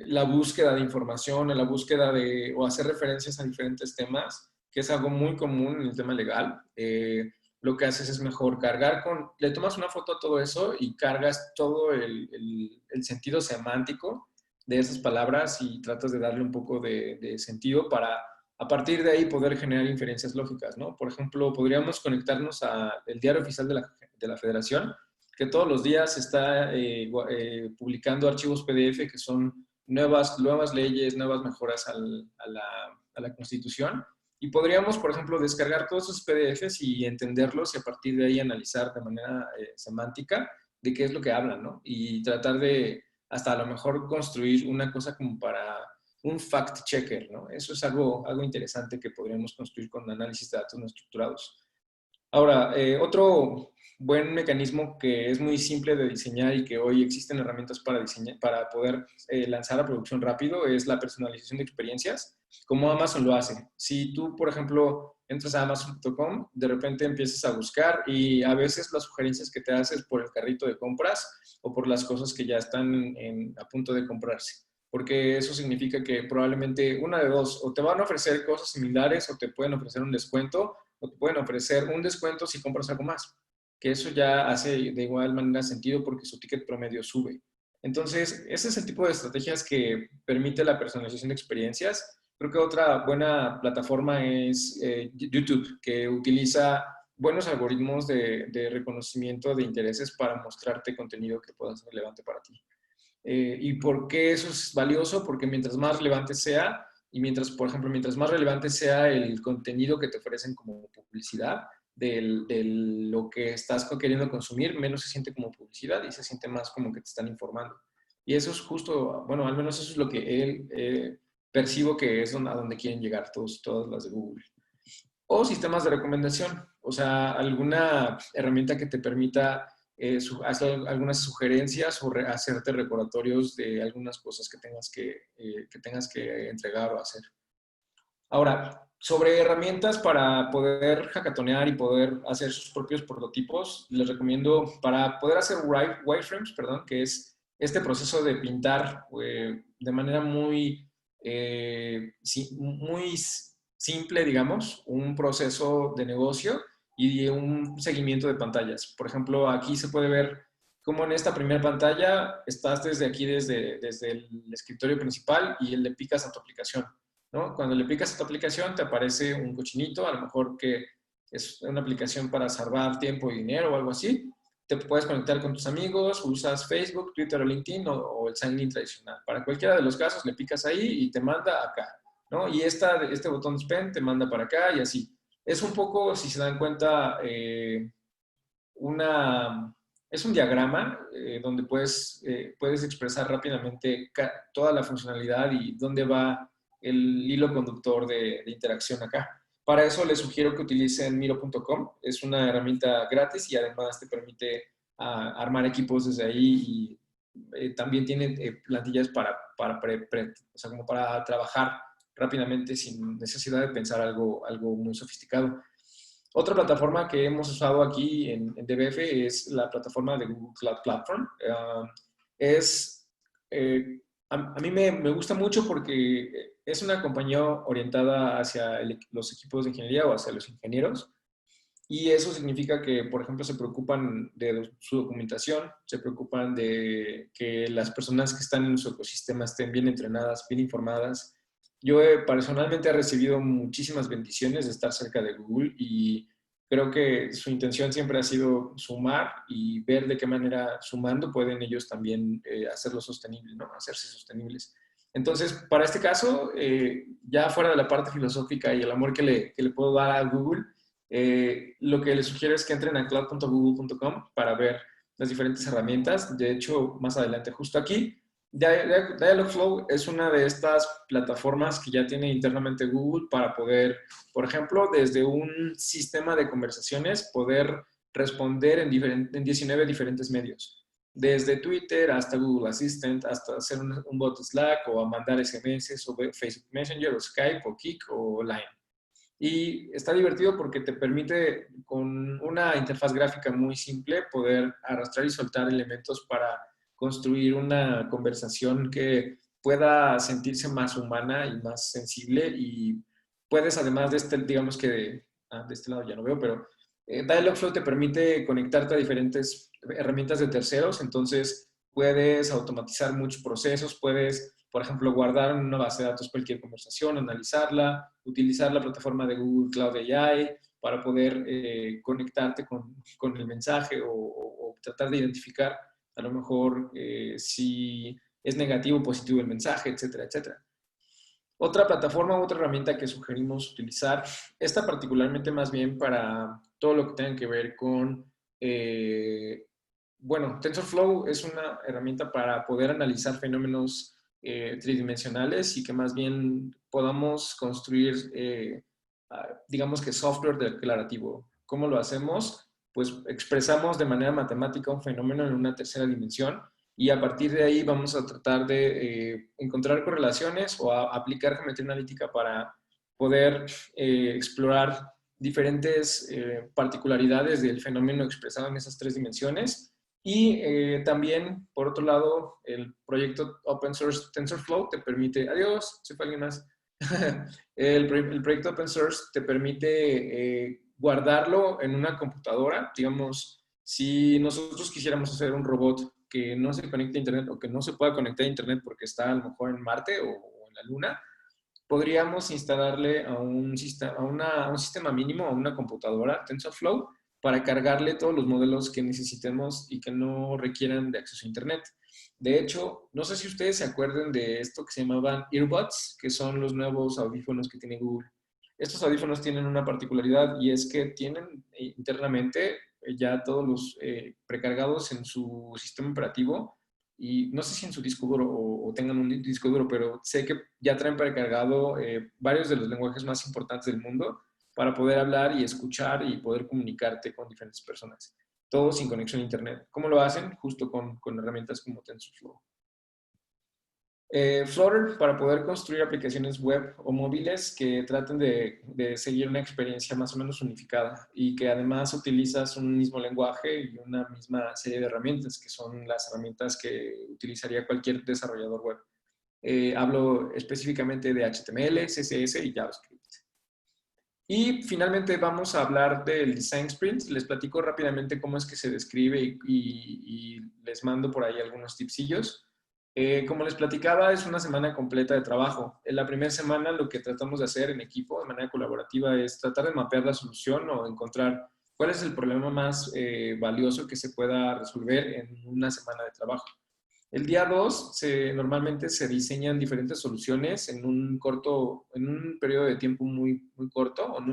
la búsqueda de información, la búsqueda o hacer referencias a diferentes temas, que es algo muy común en el tema legal, lo que haces es mejor le tomas una foto a todo eso y cargas todo el sentido semántico de esas palabras y tratas de darle un poco de sentido para a partir de ahí poder generar inferencias lógicas, ¿no? Por ejemplo, podríamos conectarnos al diario oficial de la Federación, que todos los días está publicando archivos PDF que son nuevas leyes, nuevas mejoras a la Constitución. Y podríamos, por ejemplo, descargar todos esos PDFs y entenderlos y a partir de ahí analizar de manera semántica de qué es lo que hablan, ¿no? Y tratar de hasta a lo mejor construir una cosa como para un fact-checker, ¿no? Eso es algo interesante que podríamos construir con análisis de datos no estructurados. Ahora, otro buen mecanismo que es muy simple de diseñar y que hoy existen herramientas para diseñar, para poder lanzar a producción rápido es la personalización de experiencias, como Amazon lo hace. Si tú, por ejemplo, entras a Amazon.com, de repente empiezas a buscar y a veces las sugerencias que te haces por el carrito de compras o por las cosas que ya están a punto de comprarse. Porque eso significa que probablemente una de dos, o te van a ofrecer cosas similares o te pueden ofrecer un descuento o te pueden ofrecer un descuento si compras algo más, que eso ya hace de igual manera sentido porque su ticket promedio sube. Entonces, ese es el tipo de estrategias que permite la personalización de experiencias. Creo que otra buena plataforma es YouTube, que utiliza buenos algoritmos de reconocimiento de intereses para mostrarte contenido que pueda ser relevante para ti. ¿Y por qué eso es valioso? Porque mientras más relevante sea, y mientras, por ejemplo, mientras más relevante sea el contenido que te ofrecen como publicidad de lo que estás queriendo consumir, menos se siente como publicidad y se siente más como que te están informando. Y eso es justo, bueno, al menos eso es lo que él percibo que es a donde quieren llegar todas las de Google. O sistemas de recomendación, o sea, alguna herramienta que te permita hacer algunas sugerencias o hacerte recordatorios de algunas cosas que tengas que entregar o hacer. Ahora, sobre herramientas para poder hackatonear y poder hacer sus propios prototipos, les recomiendo para poder hacer wireframes, perdón, que es este proceso de pintar de manera muy simple, digamos, un proceso de negocio y un seguimiento de pantallas. Por ejemplo, aquí se puede ver cómo en esta primera pantalla estás desde aquí, desde el escritorio principal y le picas a tu aplicación, ¿no? Cuando le picas a tu aplicación te aparece un cochinito, a lo mejor que es una aplicación para salvar tiempo y dinero o algo así. Te puedes conectar con tus amigos, usas Facebook, Twitter o LinkedIn o el sign-in tradicional. Para cualquiera de los casos le picas ahí y te manda acá, ¿no? Y este botón Spend te manda para acá y así. Es un poco, si se dan cuenta, es un diagrama donde puedes expresar rápidamente toda la funcionalidad y dónde va el hilo conductor de interacción acá. Para eso les sugiero que utilicen Miro.com. Es una herramienta gratis y además te permite armar equipos desde ahí y también tiene plantillas o sea, como para trabajar rápidamente sin necesidad de pensar algo muy sofisticado. Otra plataforma que hemos usado aquí en DBF es la plataforma de Google Cloud Platform. Es, a mí me gusta mucho porque es una compañía orientada hacia los equipos de ingeniería o hacia los ingenieros. Y eso significa que, por ejemplo, se preocupan de su documentación, se preocupan de que las personas que están en su ecosistema estén bien entrenadas, bien informadas. Yo personalmente he recibido muchísimas bendiciones de estar cerca de Google y creo que su intención siempre ha sido sumar y ver de qué manera sumando pueden ellos también hacerlo sostenible, ¿no? Hacerse sostenibles. Entonces, para este caso, ya fuera de la parte filosófica y el amor que le puedo dar a Google, lo que les sugiero es que entren a cloud.google.com para ver las diferentes herramientas. De hecho, más adelante, justo aquí, Dialogflow es una de estas plataformas que ya tiene internamente Google para poder, por ejemplo, desde un sistema de conversaciones, poder responder en 19 diferentes medios. Desde Twitter hasta Google Assistant, hasta hacer un bot Slack o a mandar SMS o Facebook Messenger o Skype o Kik o Line. Y está divertido porque te permite, con una interfaz gráfica muy simple, poder arrastrar y soltar elementos para construir una conversación que pueda sentirse más humana y más sensible. Y puedes, además de digamos que de este lado ya no veo, pero Dialogflow te permite conectarte a diferentes herramientas de terceros, entonces puedes automatizar muchos procesos, puedes, por ejemplo, guardar en una base de datos cualquier conversación, analizarla, utilizar la plataforma de Google Cloud AI para poder conectarte con el mensaje o tratar de identificar a lo mejor si es negativo o positivo el mensaje, etcétera, etcétera. Otra plataforma, otra herramienta que sugerimos utilizar, esta particularmente más bien para todo lo que tenga que ver con, bueno, TensorFlow es una herramienta para poder analizar fenómenos tridimensionales y que más bien podamos construir, digamos que software declarativo. ¿Cómo lo hacemos? Pues expresamos de manera matemática un fenómeno en una tercera dimensión y a partir de ahí vamos a tratar de encontrar correlaciones o aplicar geometría analítica para poder explorar diferentes particularidades del fenómeno expresado en esas tres dimensiones. Y también, por otro lado, el proyecto Open Source TensorFlow te permite, adiós, se fue alguien más, el proyecto Open Source te permite guardarlo en una computadora, digamos, Si nosotros quisiéramos hacer un robot que no se conecte a Internet o que no se pueda conectar a Internet porque está a lo mejor en Marte o en la Luna, podríamos instalarle a un sistema mínimo, a una computadora, TensorFlow, para cargarle todos los modelos que necesitemos y que no requieran de acceso a Internet. De hecho, no sé si ustedes se acuerdan de esto que se llamaban earbuds, que son los nuevos audífonos que tiene Google. Estos audífonos tienen una particularidad y es que tienen internamente ya todos los precargados en su sistema operativo y no sé si en su disco duro o tengan un disco duro, pero sé que ya traen precargado varios de los lenguajes más importantes del mundo para poder hablar y escuchar y poder comunicarte con diferentes personas. Todo sin conexión a Internet. ¿Cómo lo hacen? Justo con herramientas como TensorFlow. Flutter para poder construir aplicaciones web o móviles que traten de seguir una experiencia más o menos unificada y que además utilizas un mismo lenguaje y una misma serie de herramientas, que son las herramientas que utilizaría cualquier desarrollador web. Hablo específicamente de HTML, CSS y JavaScript. Y finalmente vamos a hablar del Design Sprint. Les platico rápidamente cómo es que se describe y les mando por ahí algunos tipsillos. Como les platicaba, es una semana completa de trabajo. En la primera semana lo que tratamos de hacer en equipo, de manera colaborativa, es tratar de mapear la solución o encontrar cuál es el problema más valioso que se pueda resolver en una semana de trabajo. El día 2 normalmente se diseñan diferentes soluciones en en un periodo de tiempo muy corto, o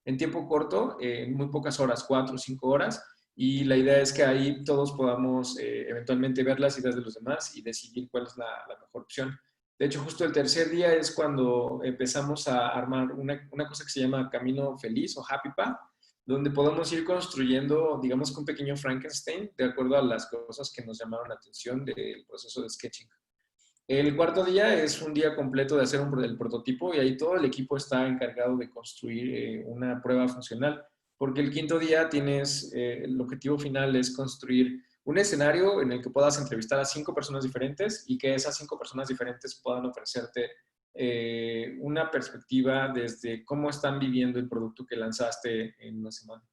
en tiempo corto, en muy pocas horas, 4 o 5 horas, y la idea es que ahí todos podamos eventualmente ver las ideas de los demás y decidir cuál es la mejor opción. De hecho, justo el tercer día es cuando empezamos a armar una cosa que se llama Camino Feliz o Happy Path, donde podemos ir construyendo, digamos que un pequeño Frankenstein, de acuerdo a las cosas que nos llamaron la atención del proceso de sketching. El cuarto día es un día completo de hacer el prototipo y ahí todo el equipo está encargado de construir una prueba funcional, porque el quinto día el objetivo final es construir un escenario en el que puedas entrevistar a 5 personas diferentes y que esas 5 personas diferentes puedan ofrecerte una perspectiva desde cómo están viviendo el producto que lanzaste en una semana.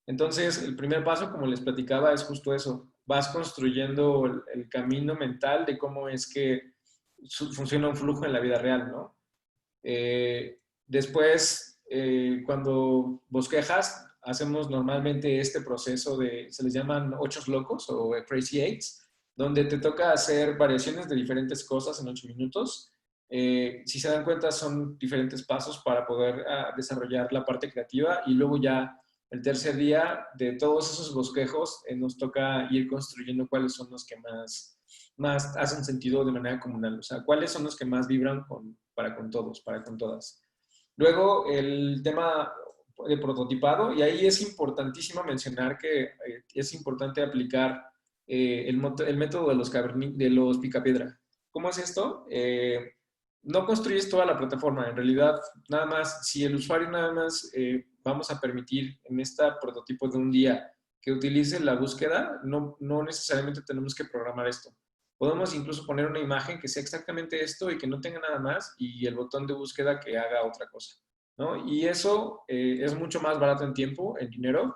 Entonces, el primer paso, como les platicaba, es justo eso. Vas construyendo el camino mental de cómo es que funciona un flujo en la vida real, ¿no? Después, cuando bosquejas, hacemos normalmente este proceso se les llaman ochos locos o crazy eights, donde te toca hacer variaciones de diferentes cosas en 8 minutos. Si se dan cuenta, son diferentes pasos para poder desarrollar la parte creativa y luego ya el tercer día de todos esos bosquejos nos toca ir construyendo cuáles son los que más hacen sentido de manera comunal, o sea, cuáles son los que más vibran para con todos, para con todas. Luego, el tema de prototipado, y ahí es importantísimo mencionar que es importante aplicar el método de los picapiedra. ¿Cómo es esto? No construyes toda la plataforma, en realidad, nada más, si el usuario nada más vamos a permitir en este prototipo de un día que utilice la búsqueda, no necesariamente tenemos que programar esto. Podemos incluso poner una imagen que sea exactamente esto y que no tenga nada más y el botón de búsqueda que haga otra cosa, ¿no? Y eso es mucho más barato en tiempo, en dinero,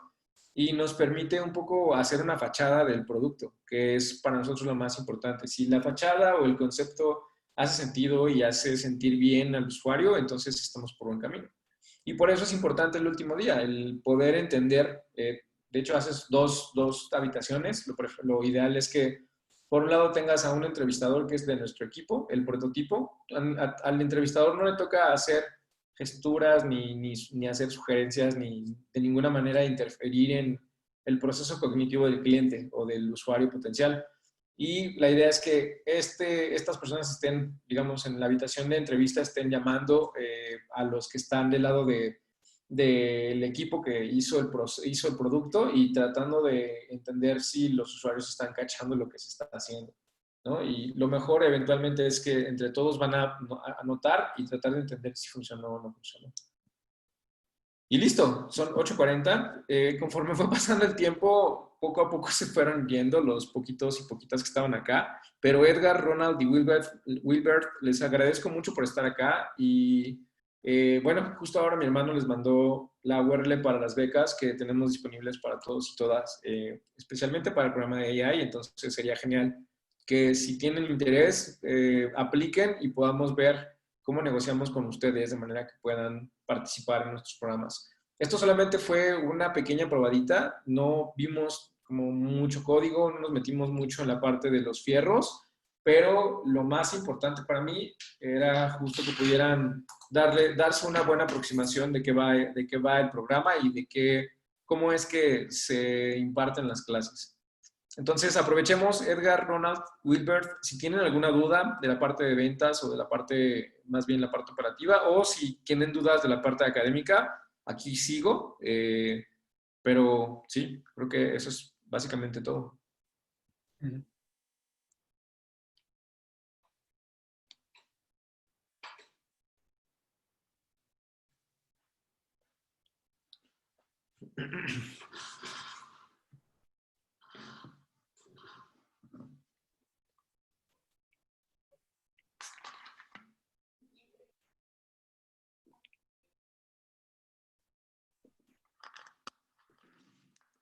y nos permite un poco hacer una fachada del producto, que es para nosotros lo más importante. Si la fachada o el concepto hace sentido y hace sentir bien al usuario, entonces estamos por buen camino. Y por eso es importante el último día, el poder entender, de hecho haces dos habitaciones, lo ideal es que por un lado tengas a un entrevistador que es de nuestro equipo, el prototipo, al entrevistador no le toca hacer gesturas ni hacer sugerencias ni de ninguna manera interferir en el proceso cognitivo del cliente o del usuario potencial. Y la idea es que estas personas estén, digamos, en la habitación de entrevista, estén llamando a los que están del lado del equipo que hizo el producto y tratando de entender si los usuarios están cachando lo que se está haciendo, ¿no? Y lo mejor eventualmente es que entre todos van a anotar y tratar de entender si funcionó o no funcionó. Y listo, son 8:40. Conforme fue pasando el tiempo, poco a poco se fueron yendo los poquitos y poquitas que estaban acá. Pero Edgar, Ronald y Wilbert, les agradezco mucho por estar acá y Bueno, justo ahora mi hermano les mandó la URL para las becas que tenemos disponibles para todos y todas, especialmente para el programa de AI, entonces sería genial que si tienen interés, apliquen y podamos ver cómo negociamos con ustedes de manera que puedan participar en nuestros programas. Esto solamente fue una pequeña probadita, no vimos como mucho código, no nos metimos mucho en la parte de los fierros, pero lo más importante para mí era justo que pudieran darse una buena aproximación de qué va el programa y de cómo es que se imparten las clases. Entonces, aprovechemos, Edgar, Ronald, Wilbert, si tienen alguna duda de la parte de ventas o de la parte, más bien la parte operativa, o si tienen dudas de la parte académica, aquí sigo. Pero sí, creo que eso es básicamente todo. Ujú.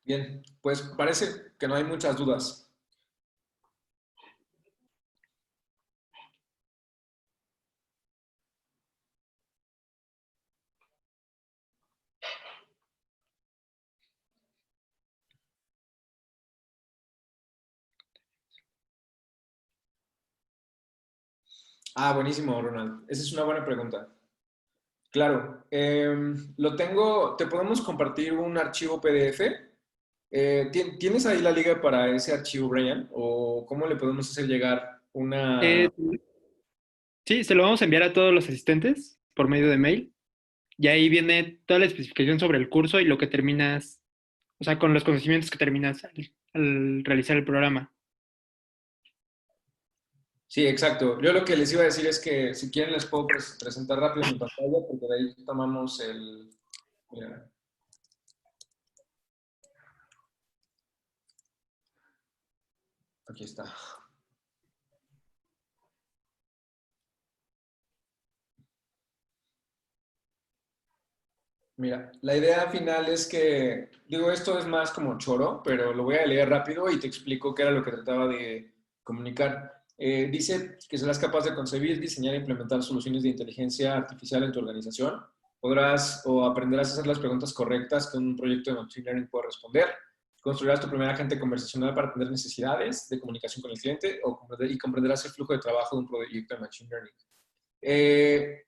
Bien, pues parece que no hay muchas dudas. Ah, buenísimo, Ronald. Esa es una buena pregunta. Claro, lo tengo, te podemos compartir un archivo PDF. ¿Tienes ahí la liga para ese archivo, Brian? ¿O cómo le podemos hacer llegar una... Eh, sí, se lo vamos a enviar a todos los asistentes por medio de mail. Y ahí viene toda la especificación sobre el curso y lo que terminas, o sea, con los conocimientos que terminas al realizar el programa. Sí, exacto. Yo lo que les iba a decir es que si quieren les puedo presentar rápido mi pantalla porque de ahí tomamos el... Mira, aquí está. Mira, la idea final es que, digo, esto es más como choro, pero lo voy a leer rápido y te explico qué era lo que trataba de comunicar. Dice que serás capaz de concebir, diseñar e implementar soluciones de inteligencia artificial en tu organización. Podrás o aprenderás a hacer las preguntas correctas que un proyecto de Machine Learning puede responder. Construirás tu primer agente conversacional para atender necesidades de comunicación con el cliente y comprenderás el flujo de trabajo de un proyecto de Machine Learning.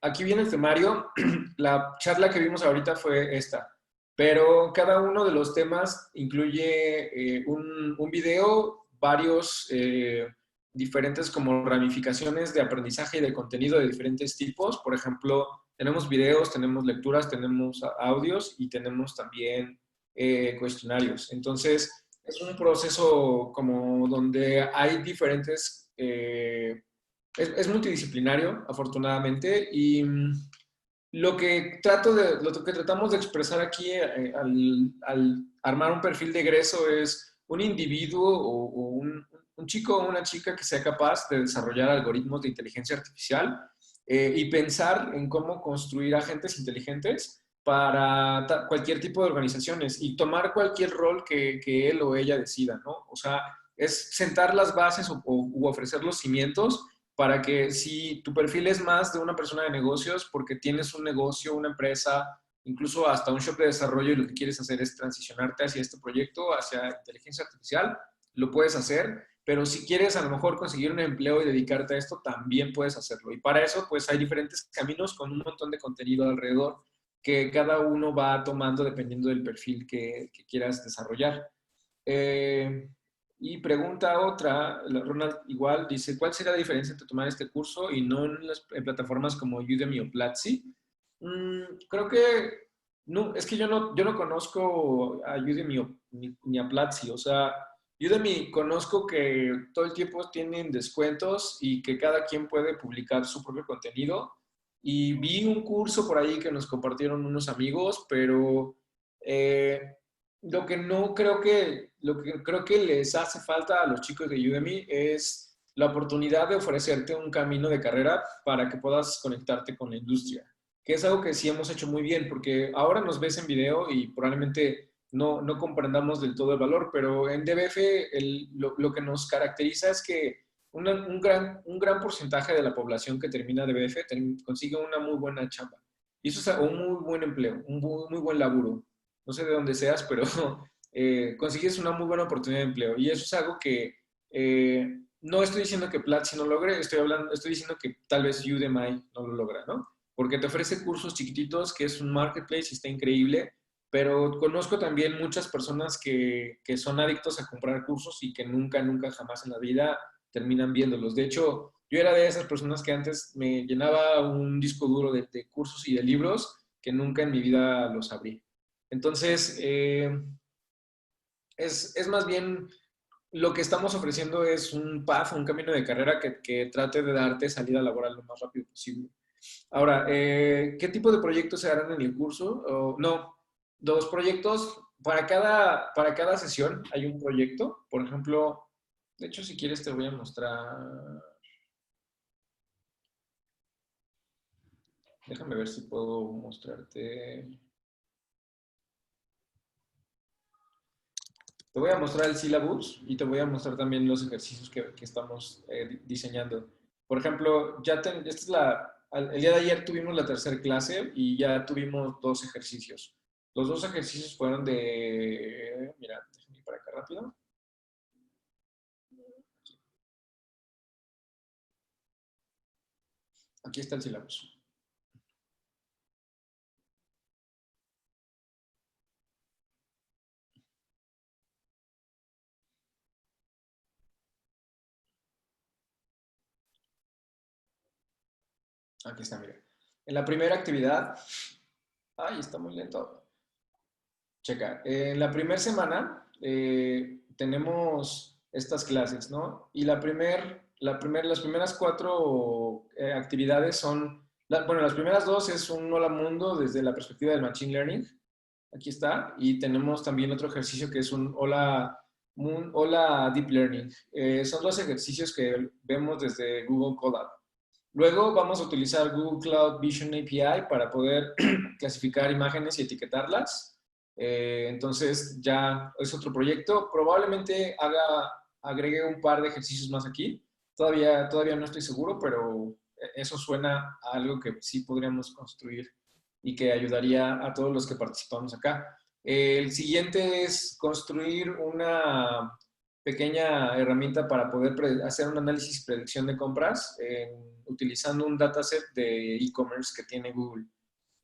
Aquí viene el temario. La charla que vimos ahorita fue esta, pero cada uno de los temas incluye un video, varios diferentes como ramificaciones de aprendizaje y de contenido de diferentes tipos. Por ejemplo, tenemos videos, tenemos lecturas, tenemos audios y tenemos también cuestionarios. Entonces, es un proceso como donde hay diferentes es multidisciplinario, afortunadamente, y lo que tratamos de expresar aquí al armar un perfil de egreso es un individuo o un chico o una chica que sea capaz de desarrollar algoritmos de inteligencia artificial y pensar en cómo construir agentes inteligentes para cualquier tipo de organizaciones y tomar cualquier rol que él o ella decida, ¿no? O sea, es sentar las bases u ofrecer los cimientos para que si tu perfil es más de una persona de negocios porque tienes un negocio, una empresa, incluso hasta un shop de desarrollo y lo que quieres hacer es transicionarte hacia este proyecto, hacia inteligencia artificial, lo puedes hacer, pero si quieres a lo mejor conseguir un empleo y dedicarte a esto, también puedes hacerlo. Y para eso, pues hay diferentes caminos con un montón de contenido alrededor que cada uno va tomando dependiendo del perfil que quieras desarrollar. Eh, y pregunta otra, Ronald igual, dice, ¿cuál sería la diferencia entre tomar este curso y no en plataformas como Udemy o Platzi? Creo que, no, es que yo no conozco a Udemy ni a Platzi, o sea, Udemy conozco que todo el tiempo tienen descuentos y que cada quien puede publicar su propio contenido. Y vi un curso por ahí que nos compartieron unos amigos, pero eh, lo que creo que les hace falta a los chicos de Udemy es la oportunidad de ofrecerte un camino de carrera para que puedas conectarte con la industria. que es algo que sí hemos hecho muy bien, porque ahora nos ves en video y probablemente no comprendamos del todo el valor, pero en DBF lo que nos caracteriza es que un gran porcentaje de la población que termina DBF consigue una muy buena chamba. Y eso es un muy buen empleo, un muy buen laburo. No sé de dónde seas, pero consigues una muy buena oportunidad de empleo. Y eso es algo que no estoy diciendo que Platzi no logre, estoy diciendo que tal vez Udemy no lo logra, ¿no? Porque te ofrece cursos chiquititos, que es un marketplace y está increíble, pero conozco también muchas personas que son adictos a comprar cursos y que nunca, nunca, jamás en la vida terminan viéndolos. De hecho, yo era de esas personas que antes me llenaba un disco duro de cursos y de libros que nunca en mi vida los abrí. Entonces, es más bien lo que estamos ofreciendo es un path, un camino de carrera que trate de darte salida laboral lo más rápido posible. Ahora, ¿qué tipo de proyectos se harán en el curso? No, dos proyectos. Para cada sesión hay un proyecto. Por ejemplo, de hecho, si quieres te voy a mostrar. Déjame ver si puedo mostrarte. Te voy a mostrar el syllabus y te voy a mostrar también los ejercicios que estamos diseñando. Por ejemplo, esta es el día de ayer tuvimos la tercera clase y ya tuvimos dos ejercicios. Los dos ejercicios fueron mira, déjame ir para acá rápido. Aquí está el syllabus. Aquí está, mira. En la primera actividad, ay, está muy lento. Checa, en la primera semana tenemos estas clases, ¿no? Y las primeras cuatro actividades son, bueno, las primeras dos es un hola mundo desde la perspectiva del Machine Learning. Aquí está. Y tenemos también otro ejercicio que es un hola Deep Learning. Son dos ejercicios que vemos desde Google Colab. Luego vamos a utilizar Google Cloud Vision API para poder clasificar imágenes y etiquetarlas. Entonces ya es otro proyecto. Probablemente agregue un par de ejercicios más aquí. Todavía no estoy seguro, pero eso suena a algo que sí podríamos construir y que ayudaría a todos los que participamos acá. El siguiente es construir una pequeña herramienta para poder hacer un análisis y predicción de compras utilizando un dataset de e-commerce que tiene Google.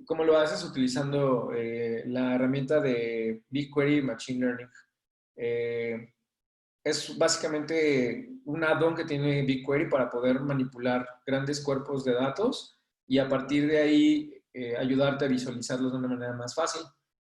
¿Cómo lo haces? Utilizando la herramienta de BigQuery Machine Learning. Es básicamente un add-on que tiene BigQuery para poder manipular grandes cuerpos de datos y a partir de ahí ayudarte a visualizarlos de una manera más fácil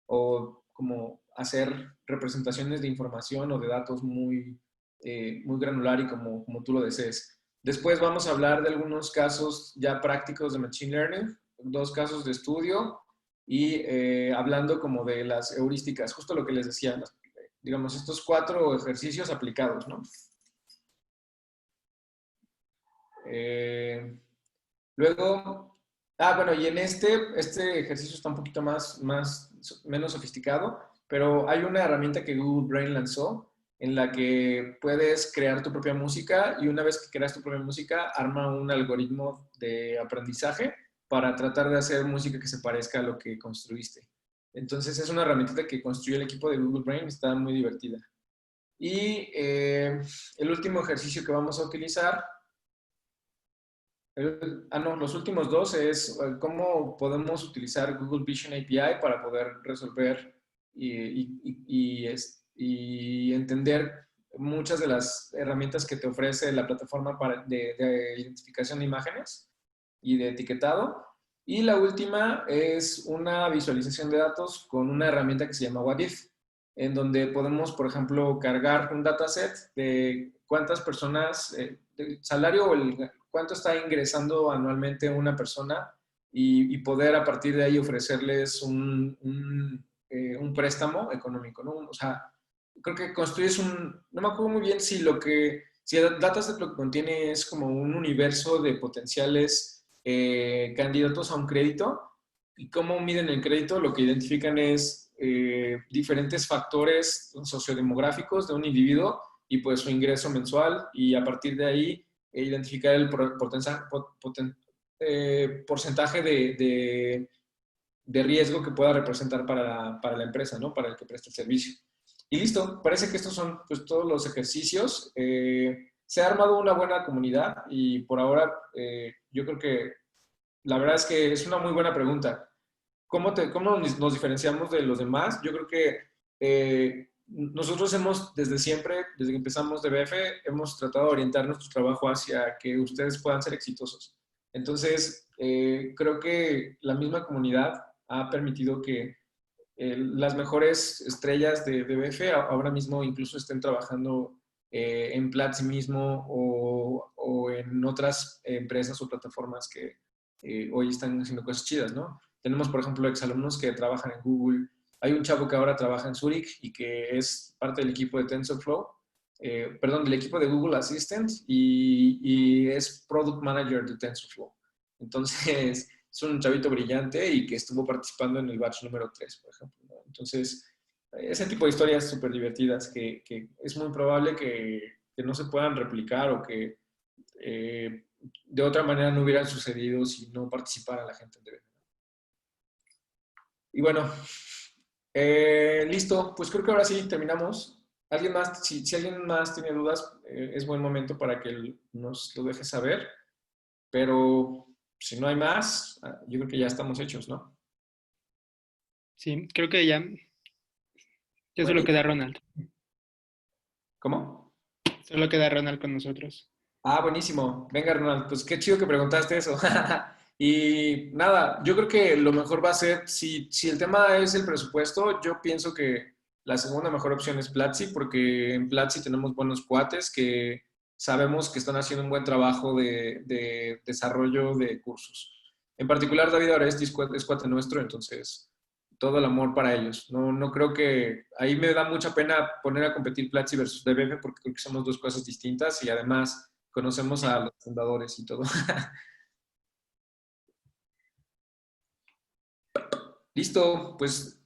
o como hacer representaciones de información o de datos muy granular y como tú lo desees. Después vamos a hablar de algunos casos ya prácticos de Machine Learning, dos casos de estudio y hablando como de las heurísticas, justo lo que les decía, digamos, estos 4 ejercicios aplicados, ¿no? Luego, bueno, y en este ejercicio está un poquito menos sofisticado, pero hay una herramienta que Google Brain lanzó en la que puedes crear tu propia música y una vez que creas tu propia música, arma un algoritmo de aprendizaje para tratar de hacer música que se parezca a lo que construiste. Entonces es una herramienta que construyó el equipo de Google Brain, está muy divertida. Y el último ejercicio que vamos a utilizar, los últimos dos es cómo podemos utilizar Google Vision API para poder resolver y entender muchas de las herramientas que te ofrece la plataforma de identificación de imágenes y de etiquetado. Y la última es una visualización de datos con una herramienta que se llama What If, en donde podemos, por ejemplo, cargar un dataset de cuántas personas, el salario o cuánto está ingresando anualmente una persona y poder a partir de ahí ofrecerles un préstamo económico, ¿no? O sea, creo que construyes no me acuerdo muy bien si el dataset lo que contiene es como un universo de potenciales candidatos a un crédito ¿Y cómo miden el crédito? Lo que identifican es diferentes factores sociodemográficos de un individuo y pues su ingreso mensual y a partir de ahí identificar el porcentaje de riesgo que pueda representar para la empresa, ¿no? Para el que presta el servicio. Y listo, parece que estos son pues, todos los ejercicios. Se ha armado una buena comunidad y por ahora yo creo que la verdad es que es una muy buena pregunta. ¿Cómo nos diferenciamos de los demás? Yo creo que nosotros desde siempre, desde que empezamos DBF, hemos tratado de orientar nuestro trabajo hacia que ustedes puedan ser exitosos. Entonces, creo que la misma comunidad ha permitido que las mejores estrellas de DBF ahora mismo incluso estén trabajando en Platzi mismo o en otras empresas o plataformas que hoy están haciendo cosas chidas, ¿no? Tenemos, por ejemplo, exalumnos que trabajan en Google. Hay un chavo que ahora trabaja en Zurich y que es parte del equipo de TensorFlow, del equipo de Google Assistant y es Product Manager de TensorFlow. Entonces, es un chavito brillante y que estuvo participando en el batch número 3, por ejemplo, ¿no? Entonces, ese tipo de historias súper divertidas que es muy probable que no se puedan replicar o que de otra manera no hubieran sucedido si no participara la gente en DB. Y bueno, listo, pues creo que ahora sí terminamos. ¿Alguien más? Si alguien más tiene dudas, es buen momento para que nos lo deje saber. Pero si no hay más, yo creo que ya estamos hechos, ¿no? Sí, creo que ya solo Bueno, queda Ronald. ¿cómo? Solo queda Ronald con nosotros. Ah, buenísimo. Venga, Ronald, pues qué chido que preguntaste eso. Y nada, yo creo que lo mejor va a ser, si el tema es el presupuesto, yo pienso que la segunda mejor opción es Platzi, porque en Platzi tenemos buenos cuates que sabemos que están haciendo un buen trabajo de desarrollo de cursos. En particular, David Aresti es cuate nuestro, entonces todo el amor para ellos. No creo que, ahí me da mucha pena poner a competir Platzi versus DBF porque creo que somos dos cosas distintas y además conocemos a los fundadores y todo. Listo, pues